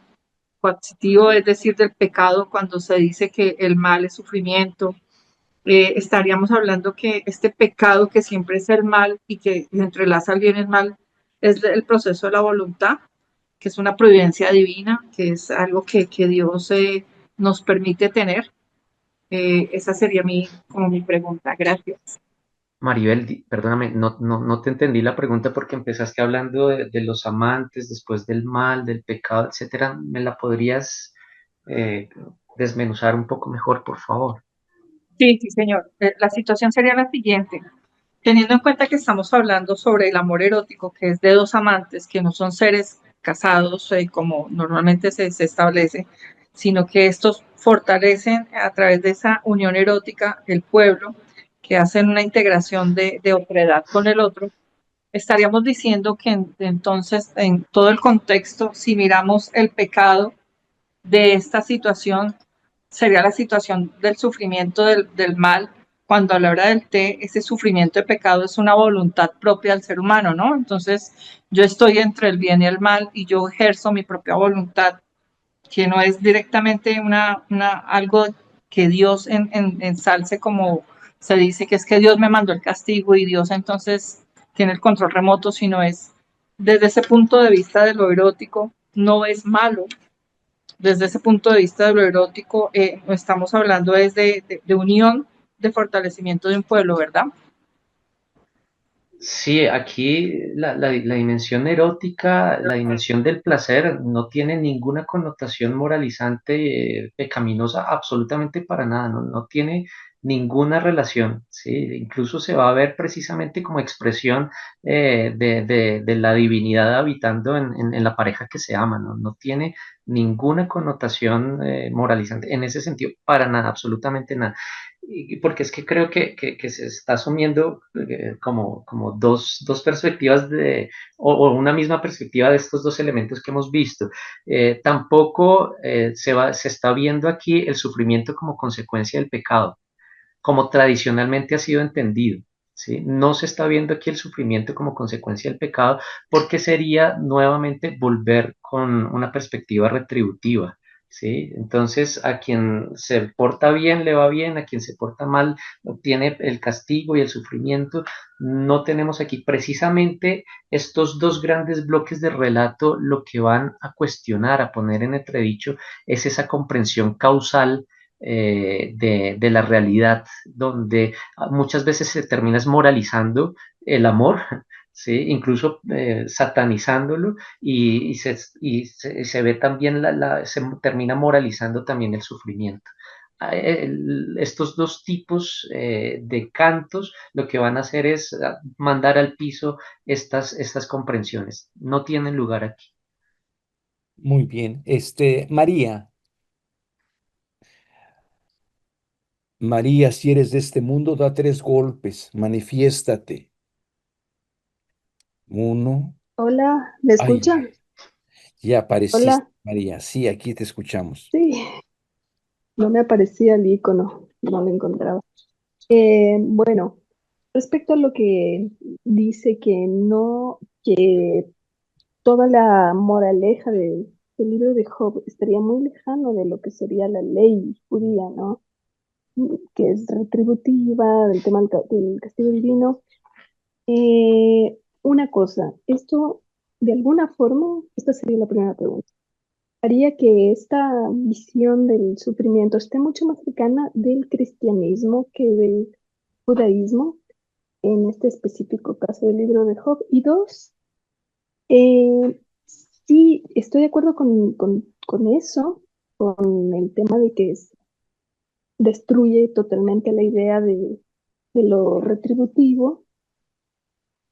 coercitivo, es decir, del pecado, cuando se dice que el mal es sufrimiento, estaríamos hablando que este pecado que siempre es el mal y que entrelaza el bien y el mal es el proceso de la voluntad, que es una providencia divina, que es algo que Dios nos permite tener. Esa sería como mi pregunta. Gracias. Maribel, perdóname, no te entendí la pregunta porque empezaste hablando de los amantes, después del mal, del pecado, etcétera. ¿Me la podrías eh, desmenuzar un poco mejor, por favor? Sí, sí, señor. La situación sería la siguiente. Teniendo en cuenta que estamos hablando sobre el amor erótico, que es de dos amantes, que no son seres casados como normalmente se establece, sino que estos fortalecen a través de esa unión erótica el pueblo, que hacen una integración de otredad con el otro, estaríamos diciendo que entonces en todo el contexto, si miramos el pecado de esta situación, sería la situación del sufrimiento del mal, cuando a la hora del té, ese sufrimiento de pecado es una voluntad propia del ser humano, ¿no? Entonces, yo estoy entre el bien y el mal y yo ejerzo mi propia voluntad, que no es directamente algo que Dios ensalce como se dice, que es que Dios me mandó el castigo y Dios entonces tiene el control remoto, sino es desde ese punto de vista de lo erótico, no es malo, desde ese punto de vista de lo erótico, estamos hablando desde de unión, de fortalecimiento de un pueblo, ¿verdad? Sí, aquí la dimensión erótica, la dimensión del placer no tiene ninguna connotación moralizante, pecaminosa, absolutamente para nada, no tiene ninguna relación, ¿sí? Incluso se va a ver precisamente como expresión de la divinidad habitando en la pareja que se ama, no tiene ninguna connotación moralizante en ese sentido, para nada, absolutamente nada. Porque es que creo que se está asumiendo como dos perspectivas o una misma perspectiva de estos dos elementos que hemos visto. Tampoco se está viendo aquí el sufrimiento como consecuencia del pecado, como tradicionalmente ha sido entendido. ¿Sí? No se está viendo aquí el sufrimiento como consecuencia del pecado porque sería nuevamente volver con una perspectiva retributiva. ¿Sí? Entonces, a quien se porta bien le va bien, a quien se porta mal obtiene el castigo y el sufrimiento. No tenemos aquí precisamente estos dos grandes bloques de relato, lo que van a cuestionar, a poner en entredicho, es esa comprensión causal de la realidad, donde muchas veces se termina moralizando el amor, ¿sí? Incluso satanizándolo y se ve también, se termina moralizando también el sufrimiento. Estos dos tipos de cantos lo que van a hacer es mandar al piso estas comprensiones. No tienen lugar aquí. Muy bien. María, María, si eres de este mundo, da 3 golpes, manifiéstate. Uno, Hola, ¿me ay, escuchan? ya apareciste, Hola, María. Sí, aquí te escuchamos. sí, no me aparecía el icono, no lo encontraba. Bueno, respecto a lo que dice que no, que toda la moraleja del libro de Job estaría muy lejano de lo que sería la ley judía, ¿no? Que es retributiva, del tema del castigo divino. Una cosa, esto, de alguna forma, esta sería la primera pregunta. Haría que esta visión del sufrimiento esté mucho más cercana del cristianismo que del judaísmo, en este específico caso del libro de Job. Y dos, eh, sí, estoy de acuerdo con eso, con el tema de que destruye totalmente la idea de lo retributivo,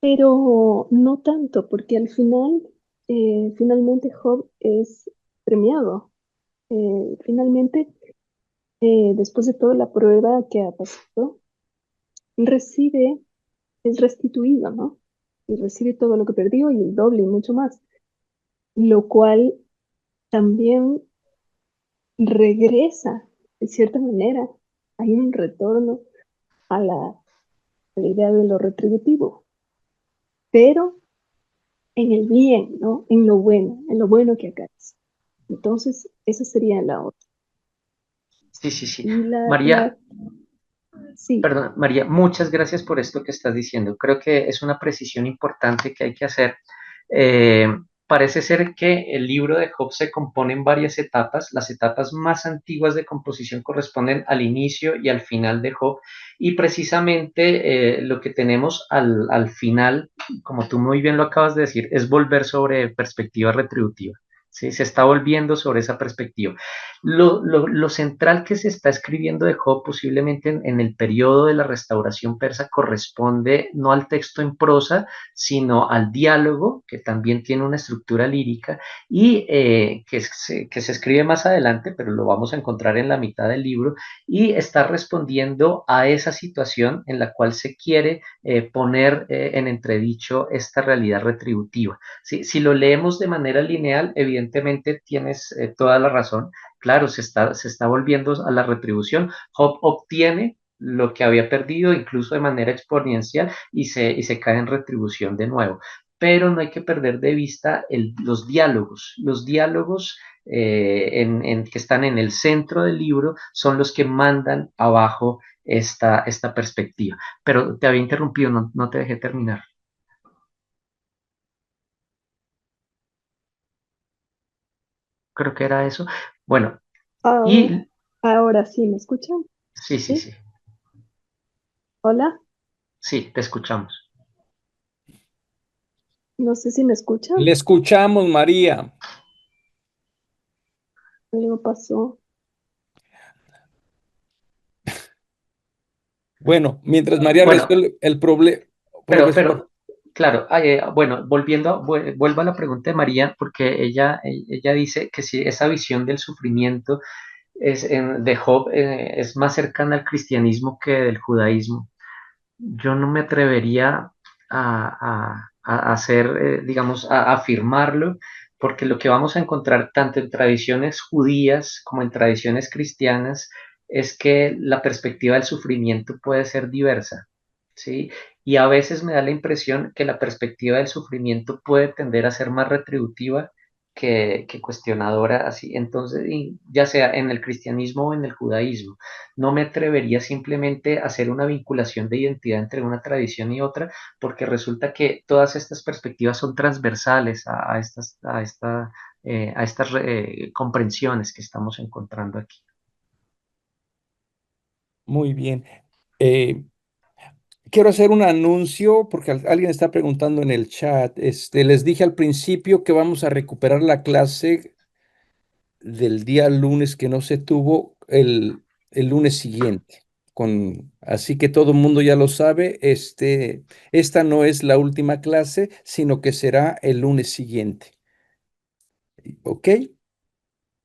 pero no tanto, porque al final, finalmente Job es premiado. Finalmente, después de toda la prueba que ha pasado, recibe, es restituido, ¿no? Y recibe todo lo que perdió y el doble y mucho más, lo cual también regresa, de cierta manera, hay un retorno a la idea de lo retributivo, pero en el bien, ¿no? En lo bueno que acá es. Entonces, esa sería la otra. Sí, sí, sí. Y María, sí, perdón, María, muchas gracias por esto que estás diciendo. Creo que es una precisión importante que hay que hacer. Eh, parece ser que el libro de Job se compone en varias etapas. Las etapas más antiguas de composición corresponden al inicio y al final de Job. Y precisamente lo que tenemos al final, como tú muy bien lo acabas de decir, es volver sobre perspectiva retributiva. ¿Sí? Se está volviendo sobre esa perspectiva. Lo central que se está escribiendo de Job posiblemente en el periodo de la restauración persa corresponde no al texto en prosa, sino al diálogo, que también tiene una estructura lírica y que se escribe más adelante, pero lo vamos a encontrar en la mitad del libro, y está respondiendo a esa situación en la cual se quiere poner en entredicho esta realidad retributiva. Si lo leemos de manera lineal, evidentemente tienes toda la razón. Claro, se está volviendo a la retribución. Job obtiene lo que había perdido, incluso de manera exponencial, y se cae en retribución de nuevo. Pero no hay que perder de vista los diálogos que están en el centro del libro son los que mandan abajo esta perspectiva. Pero te había interrumpido, no te dejé terminar. Creo que era eso. Bueno, Ah, y ahora sí, ¿me escuchan? sí, sí, ¿Sí? sí, Hola, sí, te escuchamos. no sé si me escuchan. Le escuchamos, María. Algo pasó. Bueno, mientras María Bueno, resuelve el problema, profesor. pero, claro, bueno, vuelvo a la pregunta de María, porque ella dice que si esa visión del sufrimiento de Job es más cercana al cristianismo que del judaísmo. Yo no me atrevería a hacer, digamos, a afirmarlo, porque lo que vamos a encontrar tanto en tradiciones judías como en tradiciones cristianas es que la perspectiva del sufrimiento puede ser diversa, ¿sí? Y a veces me da la impresión que la perspectiva del sufrimiento puede tender a ser más retributiva que cuestionadora, así. Entonces, ya sea en el cristianismo o en el judaísmo. No me atrevería simplemente a hacer una vinculación de identidad entre una tradición y otra, porque resulta que todas estas perspectivas son transversales a estas comprensiones que estamos encontrando aquí. Muy bien. Eh, Quiero hacer un anuncio porque alguien está preguntando en el chat. Les dije al principio que vamos a recuperar la clase del día lunes que no se tuvo el lunes siguiente. Así que todo el mundo ya lo sabe. Esta no es la última clase, sino que será el lunes siguiente. ¿Ok?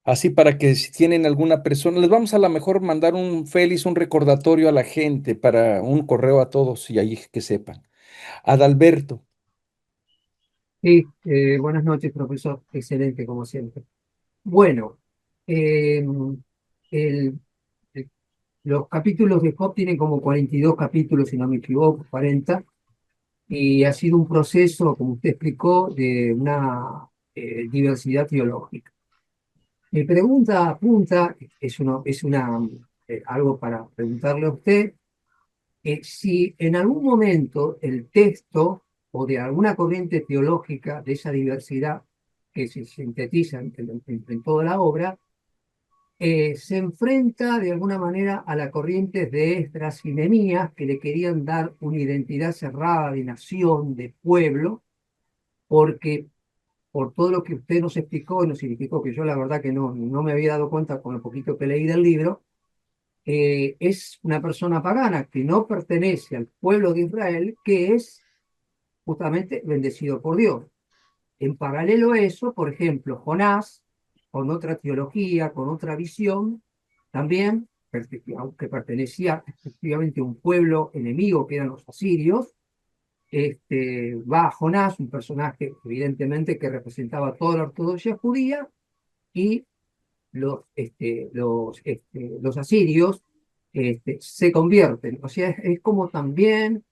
Así para que si tienen alguna persona, les vamos a lo mejor mandar un feliz, un recordatorio a la gente para un correo a todos y ahí que sepan. Adalberto. Sí, buenas noches, profesor. Excelente, como siempre. Bueno, eh, el- el- los capítulos de Job tienen como 42 capítulos, si no me equivoco, 40, y ha sido un proceso, como usted explicó, de una diversidad teológica. Mi pregunta apunta, algo para preguntarle a usted, si en algún momento el texto o de alguna corriente teológica de esa diversidad que se sintetiza en toda la obra, se enfrenta de alguna manera a la corriente de Esdras y Nehemías, que le querían dar una identidad cerrada de nación, de pueblo, porque por todo lo que usted nos explicó y nos significó, que yo la verdad que no me había dado cuenta con lo poquito que leí del libro, es una persona pagana que no pertenece al pueblo de Israel, que es justamente bendecido por Dios. En paralelo a eso, por ejemplo, Jonás, con otra teología, con otra visión, también, aunque pertenecía efectivamente a un pueblo enemigo que eran los asirios, va Jonás, un personaje evidentemente que representaba toda la ortodoxia judía, y los asirios se convierten. O sea, es como también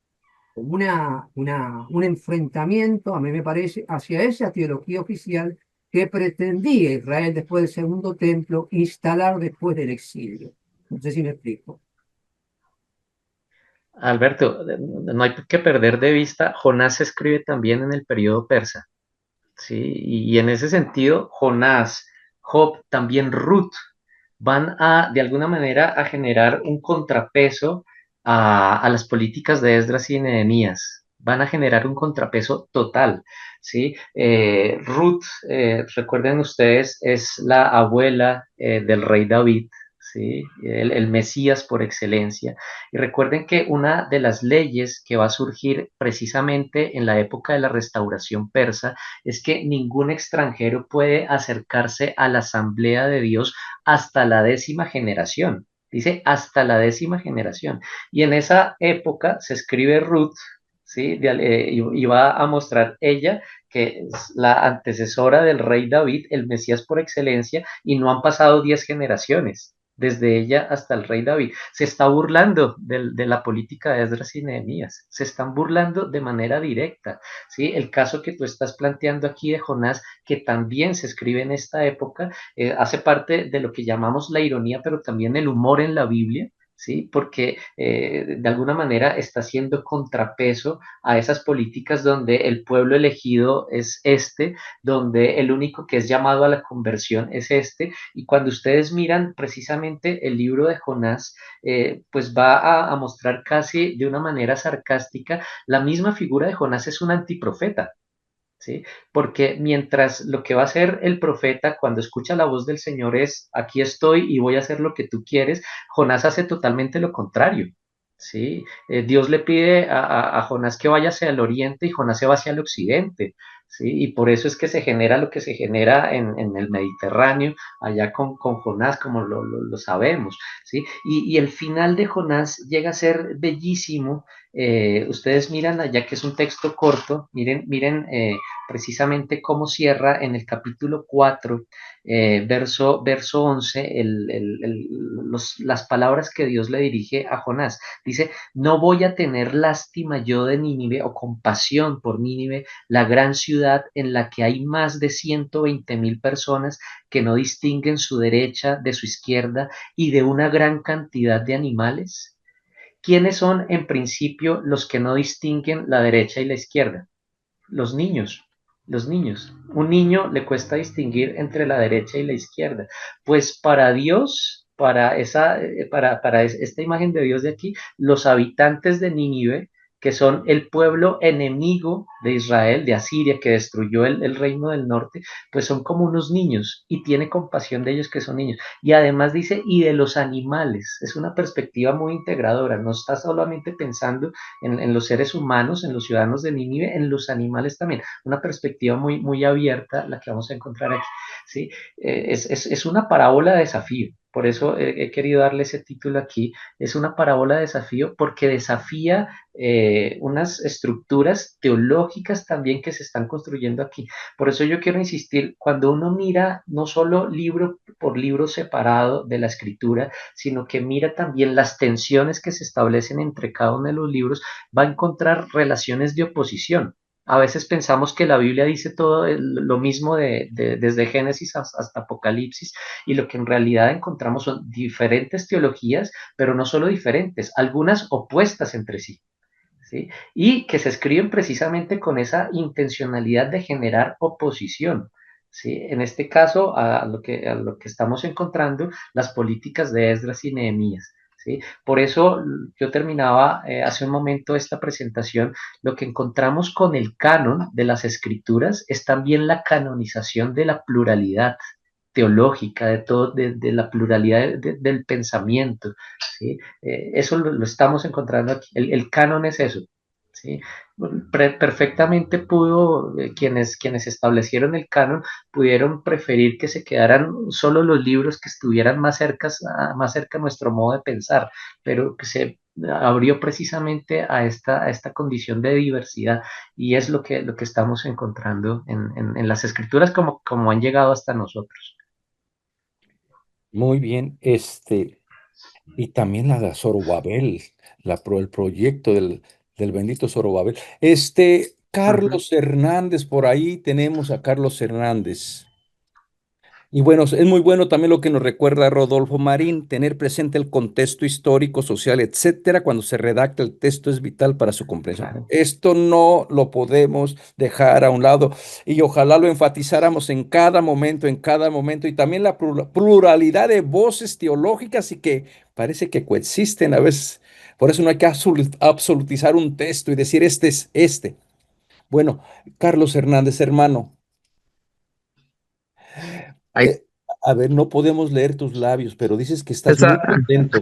un enfrentamiento, a mí me parece, hacia esa teología oficial que pretendía Israel después del segundo templo instalar después del exilio. No sé si me explico. Alberto, no hay que perder de vista, Jonás se escribe también en el periodo persa. ¿sí? Y en ese sentido, Jonás, Job, también Ruth, van a, de alguna manera, a generar un contrapeso a las políticas de Esdras y Nehemías. Van a generar un contrapeso total, ¿sí? Ruth, recuerden ustedes, es la abuela del rey David, ¿sí? El Mesías por excelencia. Y recuerden que una de las leyes que va a surgir precisamente en la época de la restauración persa es que ningún extranjero puede acercarse a la asamblea de Dios hasta la 10ª generación. Dice hasta la 10ª generación. Y en esa época se escribe Ruth, ¿sí? Y va a mostrar ella que es la antecesora del rey David, el Mesías por excelencia, y no han pasado 10 generaciones desde ella hasta el rey David. Se está burlando de la política de Esdras y Nehemías, se están burlando de manera directa. ¿Sí? El caso que tú estás planteando aquí de Jonás, que también se escribe en esta época, hace parte de lo que llamamos la ironía, pero también el humor en la Biblia. ¿Sí? Porque de alguna manera está haciendo contrapeso a esas políticas donde el pueblo elegido es este, donde el único que es llamado a la conversión es este, y cuando ustedes miran precisamente el libro de Jonás, pues va a mostrar casi de una manera sarcástica la misma figura de Jonás es un antiprofeta. ¿Sí? Porque mientras lo que va a hacer el profeta cuando escucha la voz del Señor es, aquí estoy y voy a hacer lo que tú quieres, Jonás hace totalmente lo contrario. ¿Sí? Dios le pide a Jonás que vaya hacia el oriente y Jonás se va hacia el occidente. ¿Sí? Y por eso es que se genera lo que se genera en el Mediterráneo, allá con Jonás, como lo sabemos. ¿Sí? Y el final de Jonás llega a ser bellísimo. Ustedes miran allá que es un texto corto, miren precisamente cómo cierra en el capítulo 4, verso 11, las palabras que Dios le dirige a Jonás. Dice, no voy a tener lástima yo de Nínive o compasión por Nínive, la gran ciudad en la que hay más de 120,000 personas que no distinguen su derecha de su izquierda y de una gran cantidad de animales. ¿Quiénes son en principio los que no distinguen la derecha y la izquierda? Los niños, los niños. Un niño le cuesta distinguir entre la derecha y la izquierda. Pues para Dios, para esta imagen de Dios de aquí, los habitantes de Nínive, que son el pueblo enemigo de Israel, de Asiria, que destruyó el reino del norte, pues son como unos niños y tiene compasión de ellos que son niños. Y además dice, y de los animales. Es una perspectiva muy integradora, no está solamente pensando en los seres humanos, en los ciudadanos de Nínive, en los animales también. Una perspectiva muy, muy abierta la que vamos a encontrar aquí. ¿Sí? Es una parábola de desafío. Por eso he querido darle ese título aquí. Es una parábola de desafío porque desafía unas estructuras teológicas también que se están construyendo aquí. Por eso yo quiero insistir, cuando uno mira no solo libro por libro separado de la escritura, sino que mira también las tensiones que se establecen entre cada uno de los libros, va a encontrar relaciones de oposición. A veces pensamos que la Biblia dice todo lo mismo desde Génesis hasta Apocalipsis y lo que en realidad encontramos son diferentes teologías, pero no solo diferentes, algunas opuestas entre sí. ¿Sí? Y que se escriben precisamente con esa intencionalidad de generar oposición. ¿Sí? En este caso, a lo que estamos encontrando, las políticas de Esdras y Nehemías. ¿Sí? Por eso yo terminaba hace un momento esta presentación, lo que encontramos con el canon de las escrituras es también la canonización de la pluralidad teológica, de la pluralidad del pensamiento. ¿Sí? Eso lo estamos encontrando aquí. El canon es eso. ¿Sí? Perfectamente pudo, quienes establecieron el canon pudieron preferir que se quedaran solo los libros que estuvieran más cerca a nuestro modo de pensar, pero que se abrió precisamente a esta condición de diversidad y es lo que estamos encontrando en las escrituras como han llegado hasta nosotros. Muy bien, y también la de Zorobabel, el proyecto del bendito Zorobabel. Ujú. Carlos Hernández, por ahí tenemos a Carlos Hernández. Y bueno, es muy bueno también lo que nos recuerda Rodolfo Marín, tener presente el contexto histórico, social, etcétera, cuando se redacta el texto es vital para su comprensión. Claro. Esto no lo podemos dejar a un lado y ojalá lo enfatizáramos en cada momento, y también la pluralidad de voces teológicas y que parece que coexisten a veces. Por eso no hay que absolutizar un texto y decir este es este. Bueno, Carlos Hernández, hermano. Ahí Eh, a ver, no podemos leer tus labios, pero dices que estás muy está. contento.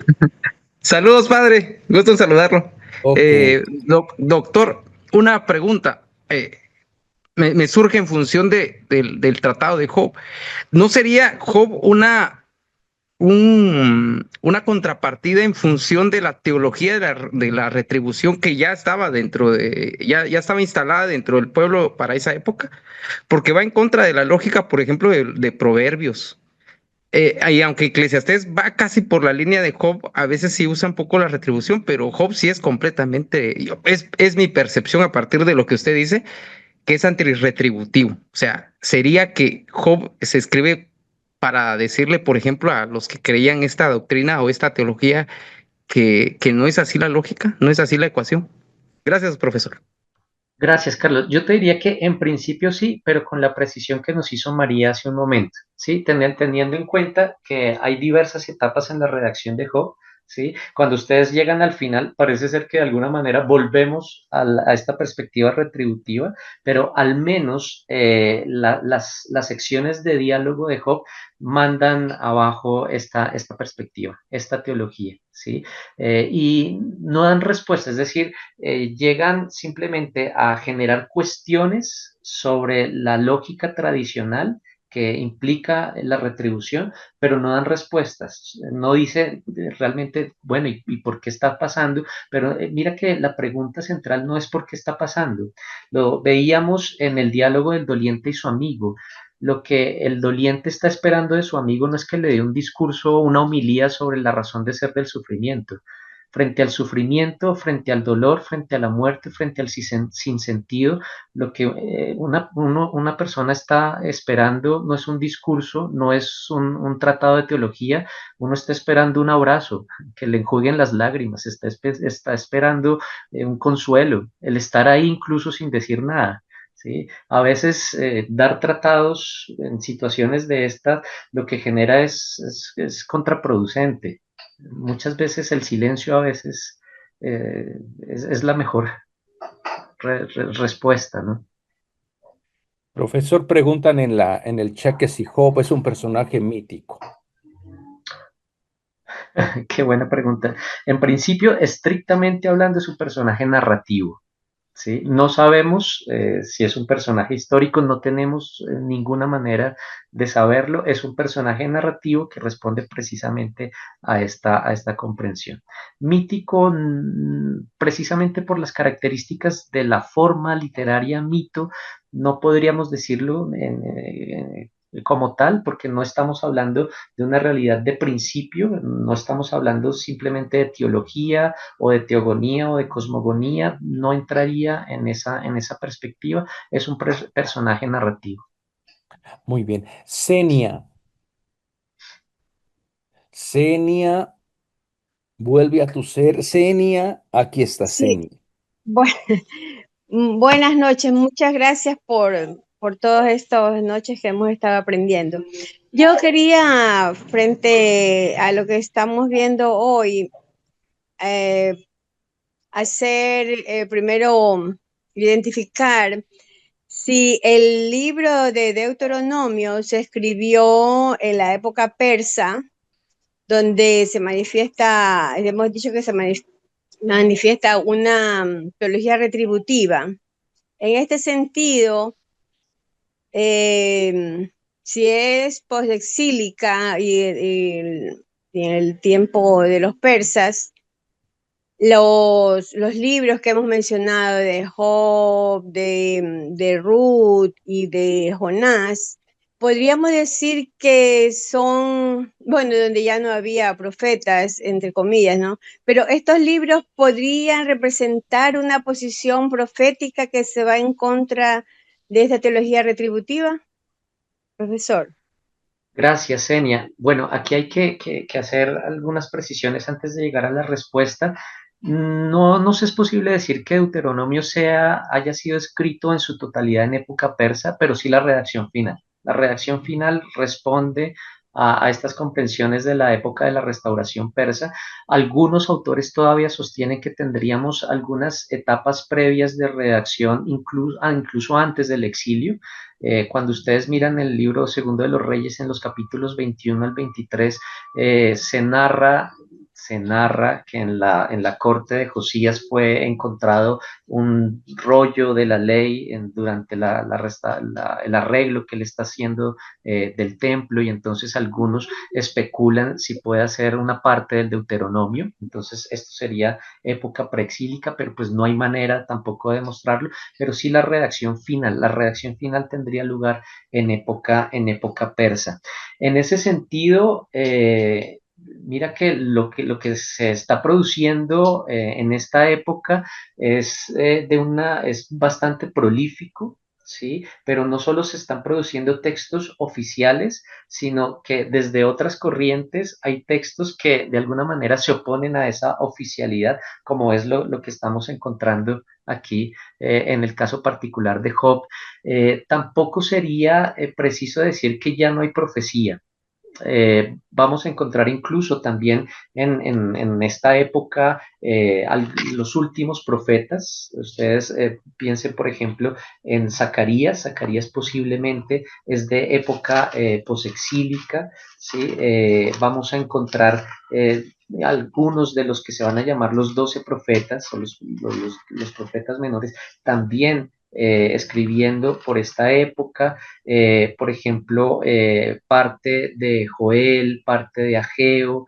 Saludos, padre. Gusto en saludarlo. Ok. Doctor, una pregunta. Me surge en función del tratado de Job. ¿No sería Job una contrapartida en función de la teología de la retribución que ya estaba ya estaba instalada dentro del pueblo para esa época? Porque va en contra de la lógica, por ejemplo, de Proverbios. Y aunque Eclesiastés va casi por la línea de Job, a veces sí usa un poco la retribución, pero Job sí es completamente, es mi percepción a partir de lo que usted dice, que es antirretributivo. O sea, sería que Job se escribe para decirle, por ejemplo, a los que creían esta doctrina o esta teología, que no es así la lógica, no es así la ecuación. Gracias, profesor. Gracias, Carlos. Yo te diría que en principio sí, pero con la precisión que nos hizo María hace un momento, ¿sí? Teniendo en cuenta que hay diversas etapas en la redacción de Job, ¿sí? Cuando ustedes llegan al final, parece ser que de alguna manera volvemos a esta perspectiva retributiva, pero al menos las secciones de diálogo de Job mandan abajo esta perspectiva, esta teología, ¿sí? Y no dan respuesta, es decir, llegan simplemente a generar cuestiones sobre la lógica tradicional que implica la retribución, pero no dan respuestas. No dice realmente, bueno, ¿y por qué está pasando? Pero mira que la pregunta central no es por qué está pasando. Lo veíamos en el diálogo del doliente y su amigo. Lo que el doliente está esperando de su amigo no es que le dé un discurso, una homilía sobre la razón de ser del sufrimiento. Frente al sufrimiento, frente al dolor, frente a la muerte, frente al sinsentido, lo que una persona está esperando no es un discurso, no es un tratado de teología, uno está esperando un abrazo, que le enjuguen las lágrimas, está esperando un consuelo, el estar ahí incluso sin decir nada. ¿Sí? A veces dar tratados en situaciones de estas lo que genera es contraproducente. Muchas veces el silencio a veces es la mejor respuesta, ¿no? Profesor, preguntan en el chat que si Job es un personaje mítico. Qué buena pregunta. En principio, estrictamente hablando, es un personaje narrativo. ¿Sí? No sabemos si es un personaje histórico, no tenemos ninguna manera de saberlo. Es un personaje narrativo que responde precisamente a esta comprensión. Mítico, precisamente por las características de la forma literaria mito, no podríamos decirlo como tal, porque no estamos hablando de una realidad de principio, no estamos hablando simplemente de teología o de teogonía o de cosmogonía, no entraría en esa perspectiva, es un personaje narrativo. Muy bien. Senia, vuelve a tu ser. Senia, aquí está Sí, Senia. buenas noches, muchas gracias por todas estas noches que hemos estado aprendiendo. Yo quería, frente a lo que estamos viendo hoy, primero identificar si el libro de Deuteronomio se escribió en la época persa, donde se manifiesta, hemos dicho que se manifiesta una teología retributiva. En este sentido, si es posexílica y en el tiempo de los persas, los libros que hemos mencionado de Job, de Ruth y de Jonás, podríamos decir que son, bueno, donde ya no había profetas, entre comillas, ¿no? Pero estos libros podrían representar una posición profética que se va en contra de esta teología retributiva, profesor. Gracias, Enia. Bueno, aquí hay que hacer algunas precisiones antes de llegar a la respuesta. No nos es posible decir que Deuteronomio haya sido escrito en su totalidad en época persa, pero sí la redacción final. La redacción final responde a estas comprensiones de la época de la restauración persa. Algunos autores todavía sostienen que tendríamos algunas etapas previas de redacción, incluso antes del exilio. Cuando ustedes miran el libro Segundo de los Reyes en los capítulos 21 al 23, se narra que en la corte de Josías fue encontrado un rollo de la ley durante el arreglo que le está haciendo del templo, y entonces algunos especulan si puede ser una parte del Deuteronomio. Entonces esto sería época preexílica, pero pues no hay manera tampoco de demostrarlo, pero sí la redacción final tendría lugar en época persa. En ese sentido, mira que lo que se está produciendo en esta época es bastante prolífico, ¿sí? Pero no solo se están produciendo textos oficiales, sino que desde otras corrientes hay textos que de alguna manera se oponen a esa oficialidad, como es lo que estamos encontrando aquí en el caso particular de Job. Tampoco sería preciso decir que ya no hay profecía. Vamos a encontrar incluso también en esta época los últimos profetas. Ustedes piensen, por ejemplo, en Zacarías. Zacarías posiblemente es de época posexílica, ¿sí? Vamos a encontrar algunos de los que se van a llamar los 12 profetas o los profetas menores también escribiendo por esta época. Por ejemplo, parte de Joel, parte de Ageo,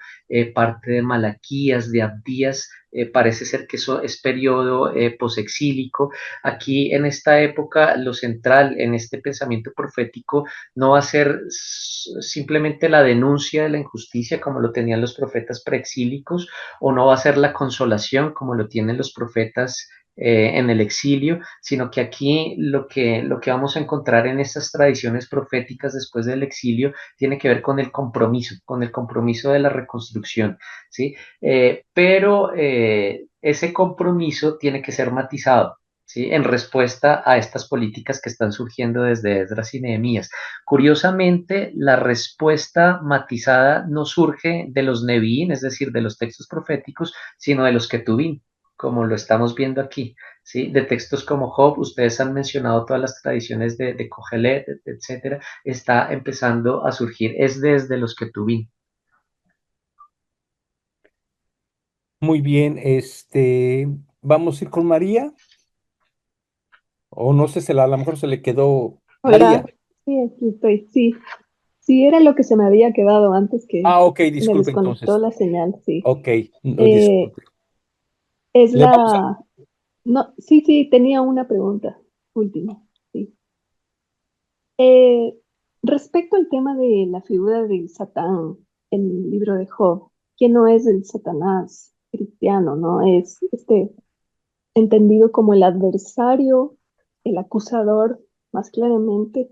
parte de Malaquías, de Abdías. Parece ser que eso es periodo posexílico. Aquí en esta época, lo central en este pensamiento profético no va a ser simplemente la denuncia de la injusticia como lo tenían los profetas preexílicos, o no va a ser la consolación como lo tienen los profetas en el exilio, sino que aquí lo que vamos a encontrar en estas tradiciones proféticas después del exilio tiene que ver con el compromiso de la reconstrucción, ¿sí? Pero ese compromiso tiene que ser matizado, ¿sí? En respuesta a estas políticas que están surgiendo desde Esdras y Nehemías. Curiosamente, la respuesta matizada no surge de los Neviín, es decir, de los textos proféticos, sino de los Ketuvim, como lo estamos viendo aquí, ¿sí? De textos como Job. Ustedes han mencionado todas las tradiciones de Kohelet, etcétera, está empezando a surgir, es desde los Ketuvim. Muy bien, vamos a ir con María, o no sé, a lo mejor se le quedó Hola, María. sí, aquí estoy. Sí, sí, era lo que se me había quedado antes que Ah, ok, se me disculpe desconectó entonces. la señal, sí. Ok, no, Eh, disculpe. es Le vamos a... la... No, sí, sí, tenía una pregunta última, sí. Eh, Respecto al tema de la figura de Satán en el libro de Job, que no es el Satanás cristiano, ¿no? Es entendido como el adversario, el acusador, más claramente.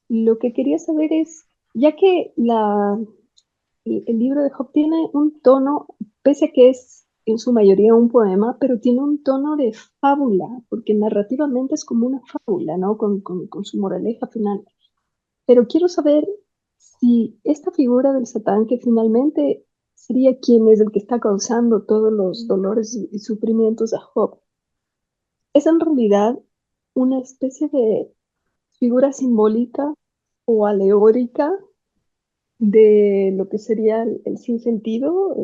Lo que quería saber es, ya que el libro de Job tiene un tono, pese a que es en su mayoría un poema, pero tiene un tono de fábula, porque narrativamente es como una fábula, ¿no? Con su moraleja final. Pero quiero saber si esta figura del Satán, que finalmente sería quien es el que está causando todos los dolores y sufrimientos a Job, es en realidad una especie de figura simbólica o alegórica de lo que sería el sinsentido,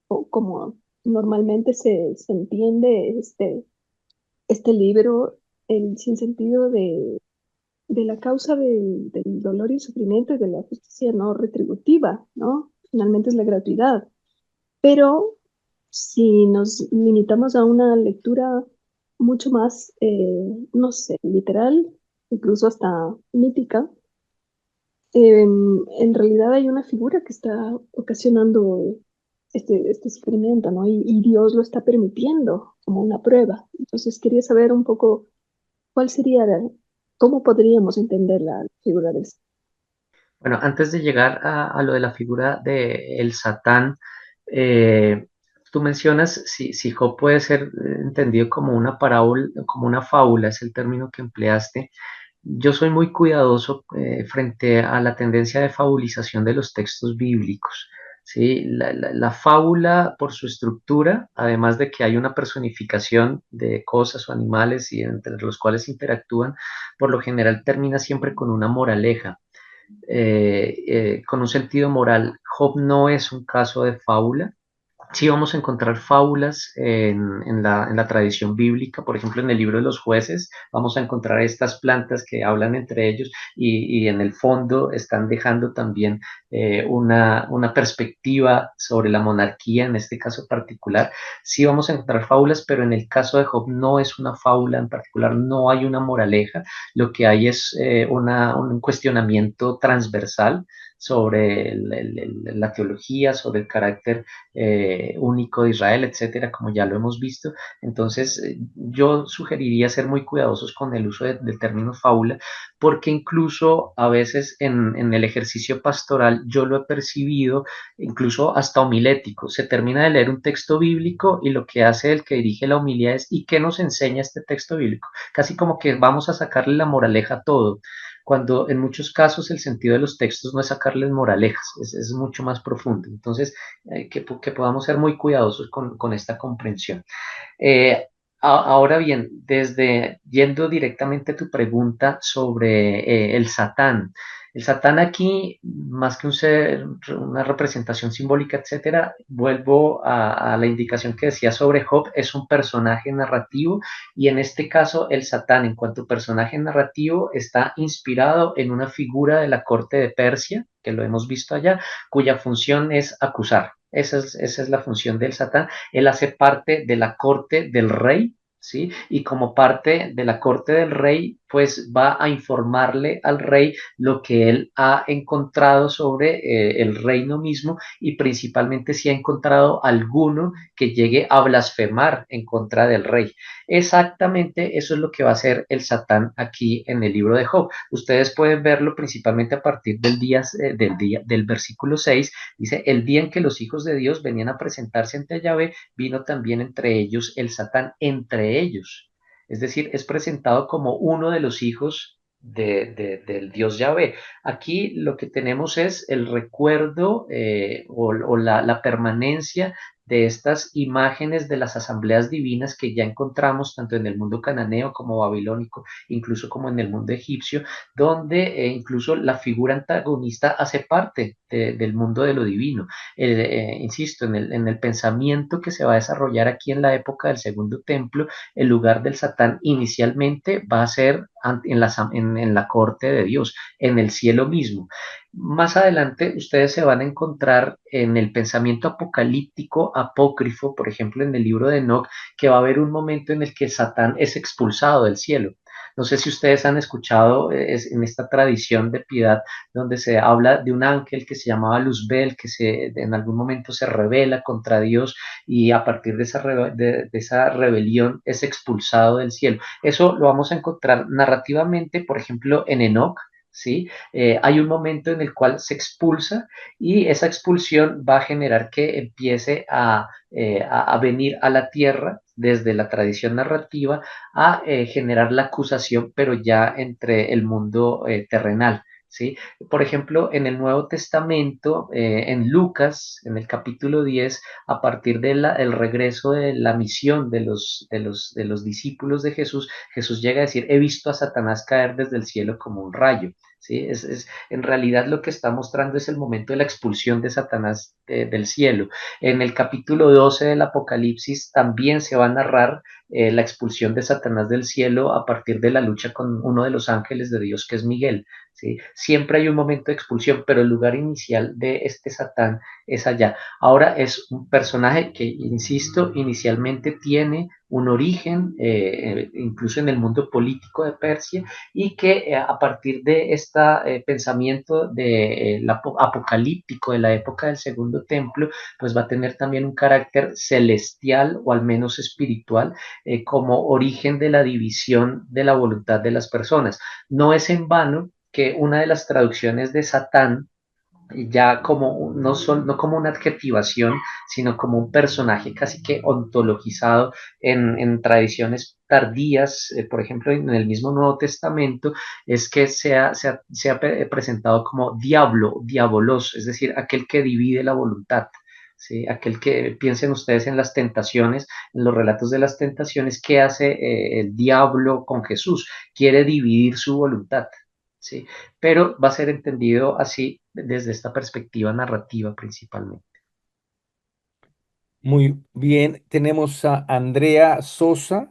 o como normalmente se entiende este libro, el sinsentido de la causa del dolor y sufrimiento y de la justicia no retributiva, ¿no? Finalmente es la gratuidad. Pero si nos limitamos a una lectura mucho más, no sé, literal, incluso hasta mítica, en realidad hay una figura que está ocasionando este sufrimiento, ¿no? Y Dios lo está permitiendo como una prueba. Entonces quería saber un poco cuál sería, cómo podríamos entender la figura del... Bueno, antes de llegar a lo de la figura de el Satán, eh, tú mencionas si Job puede ser entendido como una parábola, como una fábula, es el término que empleaste. Yo soy muy cuidadoso frente a la tendencia de fabulización de los textos bíblicos. ¿Sí? La fábula, por su estructura, además de que hay una personificación de cosas o animales y entre los cuales interactúan, por lo general termina siempre con una moraleja, con un sentido moral. Job no es un caso de fábula. Sí vamos a encontrar fábulas en la tradición bíblica, por ejemplo, en el libro de los jueces vamos a encontrar estas plantas que hablan entre ellos y en el fondo están dejando también una perspectiva sobre la monarquía, en este caso particular. Sí vamos a encontrar fábulas, pero en el caso de Job no es una fábula en particular, no hay una moraleja, lo que hay es un cuestionamiento transversal sobre la teología, sobre el carácter único de Israel, etcétera, como ya lo hemos visto. Entonces, yo sugeriría ser muy cuidadosos con el uso del término fábula, porque incluso a veces en el ejercicio pastoral yo lo he percibido incluso hasta homilético. Se termina de leer un texto bíblico y lo que hace el que dirige la homilía es: ¿y qué nos enseña este texto bíblico? Casi como que vamos a sacarle la moraleja a todo, cuando en muchos casos el sentido de los textos no es sacarles moralejas, es mucho más profundo. Entonces, que podamos ser muy cuidadosos con esta comprensión. Ahora bien, desde yendo directamente a tu pregunta sobre el Satán aquí, más que un ser, una representación simbólica, etcétera, vuelvo a la indicación que decía sobre Job, es un personaje narrativo y en este caso el Satán, en cuanto a personaje narrativo, está inspirado en una figura de la corte de Persia, que lo hemos visto allá, cuya función es acusar. Esa es la función del Satán. Él hace parte de la corte del rey, ¿sí? Y como parte de la corte del rey, pues va a informarle al rey lo que él ha encontrado sobre el reino mismo y principalmente si ha encontrado alguno que llegue a blasfemar en contra del rey. Exactamente eso es lo que va a hacer el Satán aquí en el libro de Job. Ustedes pueden verlo principalmente a partir del versículo 6. Dice: el día en que los hijos de Dios venían a presentarse ante Yahvé, vino también entre ellos el Satán, entre ellos. Es decir, es presentado como uno de los hijos del Dios Yahvé. Aquí lo que tenemos es el recuerdo o la permanencia de estas imágenes de las asambleas divinas que ya encontramos tanto en el mundo cananeo como babilónico, incluso como en el mundo egipcio, donde incluso la figura antagonista hace parte del mundo de lo divino. Insisto, en el pensamiento que se va a desarrollar aquí en la época del Segundo Templo, el lugar del Satán inicialmente va a ser en la corte de Dios, en el cielo mismo. Más adelante ustedes se van a encontrar en el pensamiento apocalíptico apócrifo, por ejemplo en el libro de Enoch, que va a haber un momento en el que Satán es expulsado del cielo. No sé si ustedes han escuchado en esta tradición de piedad donde se habla de un ángel que se llamaba Luzbel, que en algún momento se rebela contra Dios y a partir de esa rebelión es expulsado del cielo. Eso lo vamos a encontrar narrativamente, por ejemplo, en Enoch. ¿Sí? Hay un momento en el cual se expulsa y esa expulsión va a generar que empiece a venir a la tierra desde la tradición narrativa a generar la acusación, pero ya entre el mundo terrenal. ¿Sí? Por ejemplo, en el Nuevo Testamento, en Lucas, en el capítulo 10, a partir del regreso de la misión de los discípulos de Jesús, Jesús llega a decir: he visto a Satanás caer desde el cielo como un rayo. ¿Sí? En realidad lo que está mostrando es el momento de la expulsión de Satanás del cielo. En el capítulo 12 del Apocalipsis también se va a narrar la expulsión de Satanás del cielo a partir de la lucha con uno de los ángeles de Dios, que es Miguel. ¿Sí? Siempre hay un momento de expulsión, pero el lugar inicial de este Satán es allá. Ahora es un personaje que, insisto, inicialmente tiene un origen, incluso en el mundo político de Persia, y que a partir de este pensamiento apocalíptico de la época del Segundo Templo, pues va a tener también un carácter celestial o al menos espiritual, como origen de la división de la voluntad de las personas. No es en vano que una de las traducciones de Satán, ya como no como una adjetivación, sino como un personaje casi que ontologizado en tradiciones tardías, por ejemplo, en el mismo Nuevo Testamento, es que se ha presentado como diablo, diabolos, es decir, aquel que divide la voluntad. ¿Sí? Aquel que piensen ustedes en las tentaciones, en los relatos de las tentaciones, ¿qué hace el diablo con Jesús? Quiere dividir su voluntad. ¿Sí? Pero va a ser entendido así desde esta perspectiva narrativa principalmente. Muy bien, tenemos a Andrea Sosa.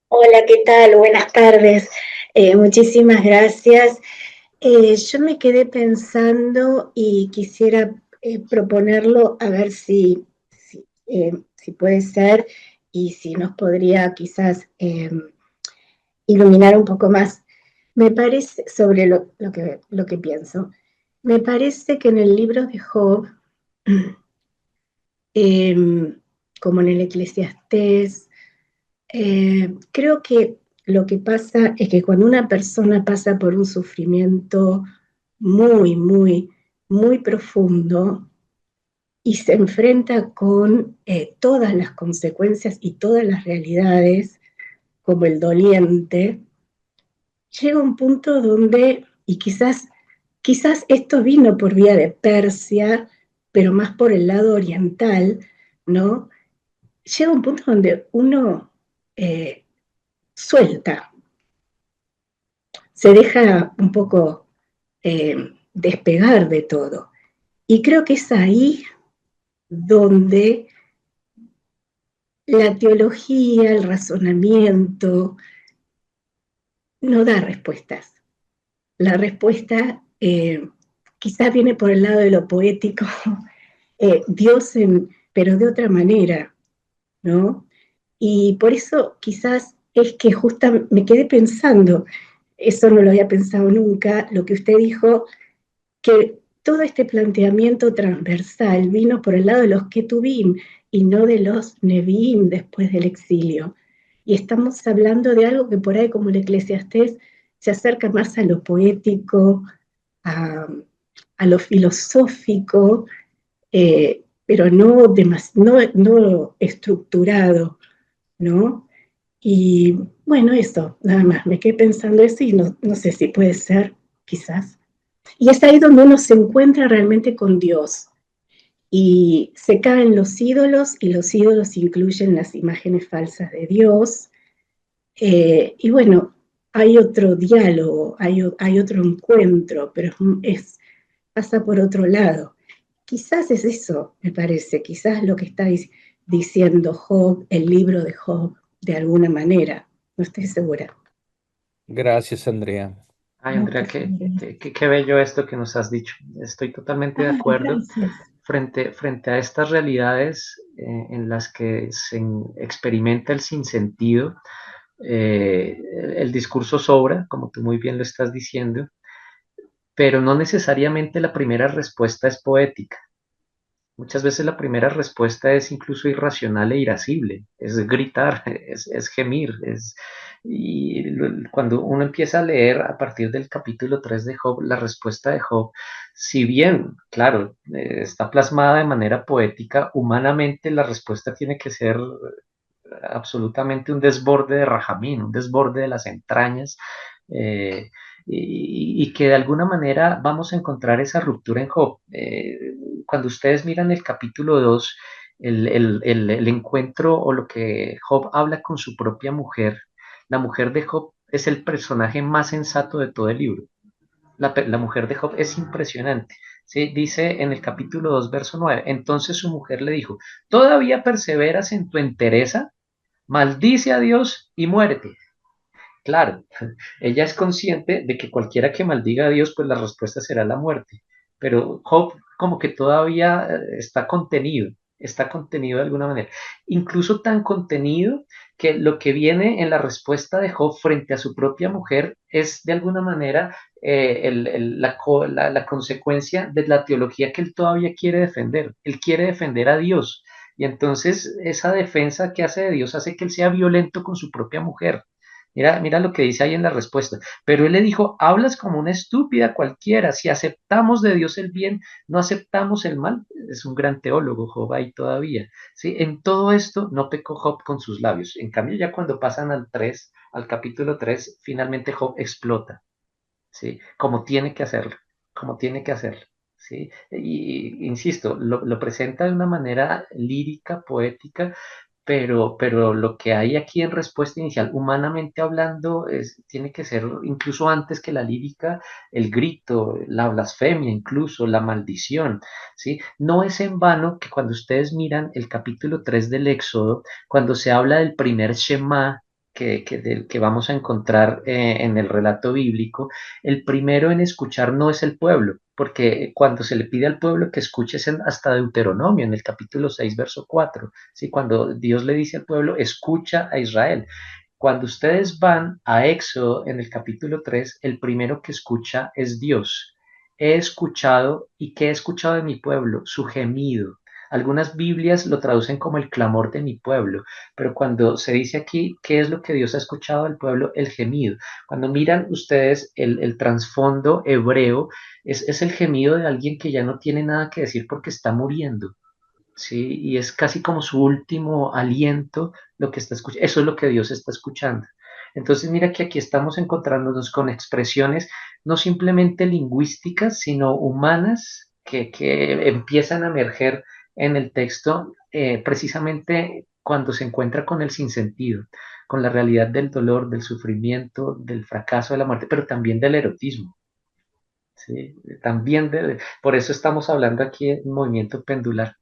Hola, ¿qué tal? Buenas tardes. Muchísimas gracias. Yo me quedé pensando y quisiera proponerlo a ver si puede ser y si nos podría quizás iluminar un poco más. Me parece, sobre lo que pienso, me parece que en el libro de Job, como en el Eclesiastés, creo que lo que pasa es que cuando una persona pasa por un sufrimiento muy, muy, muy profundo y se enfrenta con todas las consecuencias y todas las realidades, como el doliente, llega un punto donde, y quizás esto vino por vía de Persia, pero más por el lado oriental, ¿no? Llega un punto donde uno suelta, se deja un poco despegar de todo. Y creo que es ahí donde la teología, el razonamiento, no da respuestas. La respuesta quizás viene por el lado de lo poético, Dios, pero de otra manera, ¿no? Y por eso quizás es que justo me quedé pensando, eso no lo había pensado nunca, lo que usted dijo, que todo este planteamiento transversal vino por el lado de los Ketubim y no de los Neviim después del exilio. Y estamos hablando de algo que por ahí, como el Eclesiastés, se acerca más a lo poético, a, a lo filosófico, pero no estructurado, ¿no? Y bueno, eso, nada más, me quedé pensando eso y no sé si puede ser, quizás. Y es ahí donde uno se encuentra realmente con Dios. Y se caen los ídolos y los ídolos incluyen las imágenes falsas de Dios. Y bueno, hay otro diálogo, hay otro encuentro, pero pasa por otro lado. Quizás es eso, me parece, quizás lo que está diciendo Job, el libro de Job, de alguna manera. No estoy segura. Gracias, Andrea. Ay, Andrea, qué bello esto que nos has dicho. Estoy totalmente de acuerdo. Gracias. Frente a estas realidades en las que se experimenta el sinsentido, eh, el discurso sobra, como tú muy bien lo estás diciendo, pero no necesariamente la primera respuesta es poética. Muchas veces la primera respuesta es incluso irracional e irascible, es gritar, es gemir, cuando uno empieza a leer a partir del capítulo 3 de Job, la respuesta de Job, si bien, claro, está plasmada de manera poética, humanamente la respuesta tiene que ser absolutamente un desborde de Rajamín, un desborde de las entrañas, eh, y que de alguna manera vamos a encontrar esa ruptura en Job. Cuando ustedes miran el capítulo 2, el encuentro o lo que Job habla con su propia mujer, la mujer de Job es el personaje más sensato de todo el libro. La mujer de Job es impresionante. ¿Sí? Dice en el capítulo 2, verso 9, entonces su mujer le dijo, ¿todavía perseveras en tu entereza? Maldice a Dios y muérete. Claro, ella es consciente de que cualquiera que maldiga a Dios, pues la respuesta será la muerte. Pero Job como que todavía está contenido de alguna manera. Incluso tan contenido que lo que viene en la respuesta de Job frente a su propia mujer es de alguna manera la consecuencia de la teología que él todavía quiere defender. Él quiere defender a Dios. Y entonces esa defensa que hace de Dios hace que él sea violento con su propia mujer. Mira, mira lo que dice ahí en la respuesta. Pero él le dijo, hablas como una estúpida cualquiera. Si aceptamos de Dios el bien, no aceptamos el mal. Es un gran teólogo, Job, ahí todavía. ¿Sí? En todo esto no pecó Job con sus labios. En cambio, ya cuando pasan al capítulo 3, finalmente Job explota. ¿Sí? Como tiene que hacerlo, como tiene que hacerlo. ¿Sí? Y insisto, lo presenta de una manera lírica, poética, pero lo que hay aquí en respuesta inicial, humanamente hablando, tiene que ser incluso antes que la lírica, el grito, la blasfemia, incluso la maldición, ¿sí? No es en vano que cuando ustedes miran el capítulo 3 del Éxodo, cuando se habla del primer Shema, del que vamos a encontrar en el relato bíblico, el primero en escuchar no es el pueblo, porque cuando se le pide al pueblo que escuche hasta Deuteronomio, en el capítulo 6, verso 4, ¿sí? Cuando Dios le dice al pueblo, escucha a Israel. Cuando ustedes van a Éxodo en el capítulo 3, el primero que escucha es Dios. He escuchado, ¿y qué he escuchado de mi pueblo? Su gemido. Algunas Biblias lo traducen como el clamor de mi pueblo, pero cuando se dice aquí, ¿qué es lo que Dios ha escuchado del pueblo? El gemido. Cuando miran ustedes el trasfondo hebreo, es el gemido de alguien que ya no tiene nada que decir porque está muriendo. ¿Sí? Y es casi como su último aliento lo que está escuchando. Eso es lo que Dios está escuchando. Entonces, mira que aquí estamos encontrándonos con expresiones no simplemente lingüísticas, sino humanas que empiezan a emerger en el texto precisamente cuando se encuentra con el sinsentido, con la realidad del dolor, del sufrimiento, del fracaso, de la muerte, pero también del erotismo. ¿Sí? También por eso estamos hablando aquí en movimiento pendular.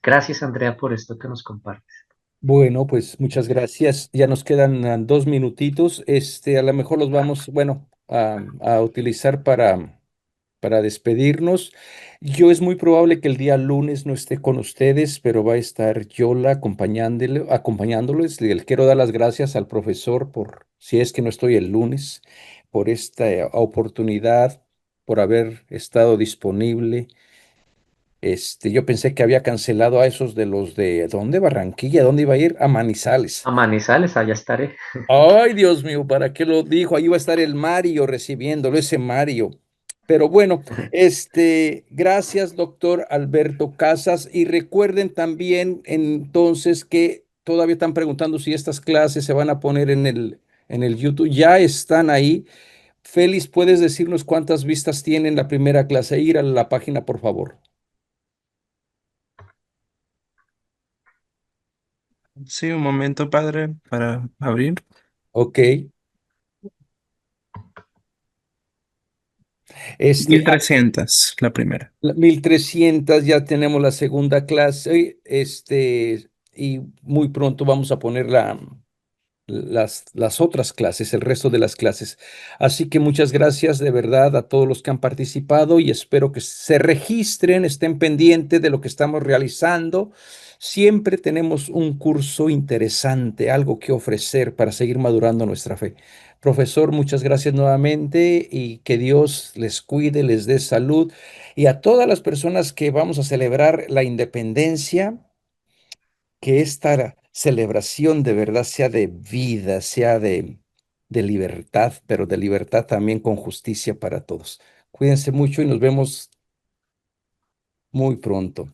Gracias, Andrea, por esto que nos compartes. Bueno, pues muchas gracias. Ya nos quedan 2 minutitos. A lo mejor los vamos, bueno, a utilizar para despedirnos. Yo es muy probable que el día lunes no esté con ustedes, pero va a estar Yola acompañándoles. Le quiero dar las gracias al profesor por, si es que no estoy el lunes, por esta oportunidad, por haber estado disponible. Yo pensé que había cancelado a esos de los de, ¿dónde? Barranquilla, ¿dónde iba a ir? A Manizales. A Manizales, allá estaré. Ay, Dios mío, ¿para qué lo dijo? Ahí va a estar el Mario recibiéndolo, ese Mario. Pero bueno, gracias, doctor Alberto Casas. Y recuerden también entonces que todavía están preguntando si estas clases se van a poner en el YouTube. Ya están ahí. Félix, ¿puedes decirnos cuántas vistas tienen la primera clase? Ir a la página, por favor. Sí, un momento, padre, para abrir. Ok. 1300, la primera. 1300, ya tenemos la segunda clase, y muy pronto vamos a poner las otras clases, el resto de las clases. Así que muchas gracias de verdad a todos los que han participado y espero que se registren, estén pendientes de lo que estamos realizando. Siempre tenemos un curso interesante, algo que ofrecer para seguir madurando nuestra fe. Profesor, muchas gracias nuevamente y que Dios les cuide, les dé salud y a todas las personas que vamos a celebrar la independencia, que esta celebración de verdad sea de vida, sea de libertad, pero de libertad también con justicia para todos. Cuídense mucho y nos vemos muy pronto.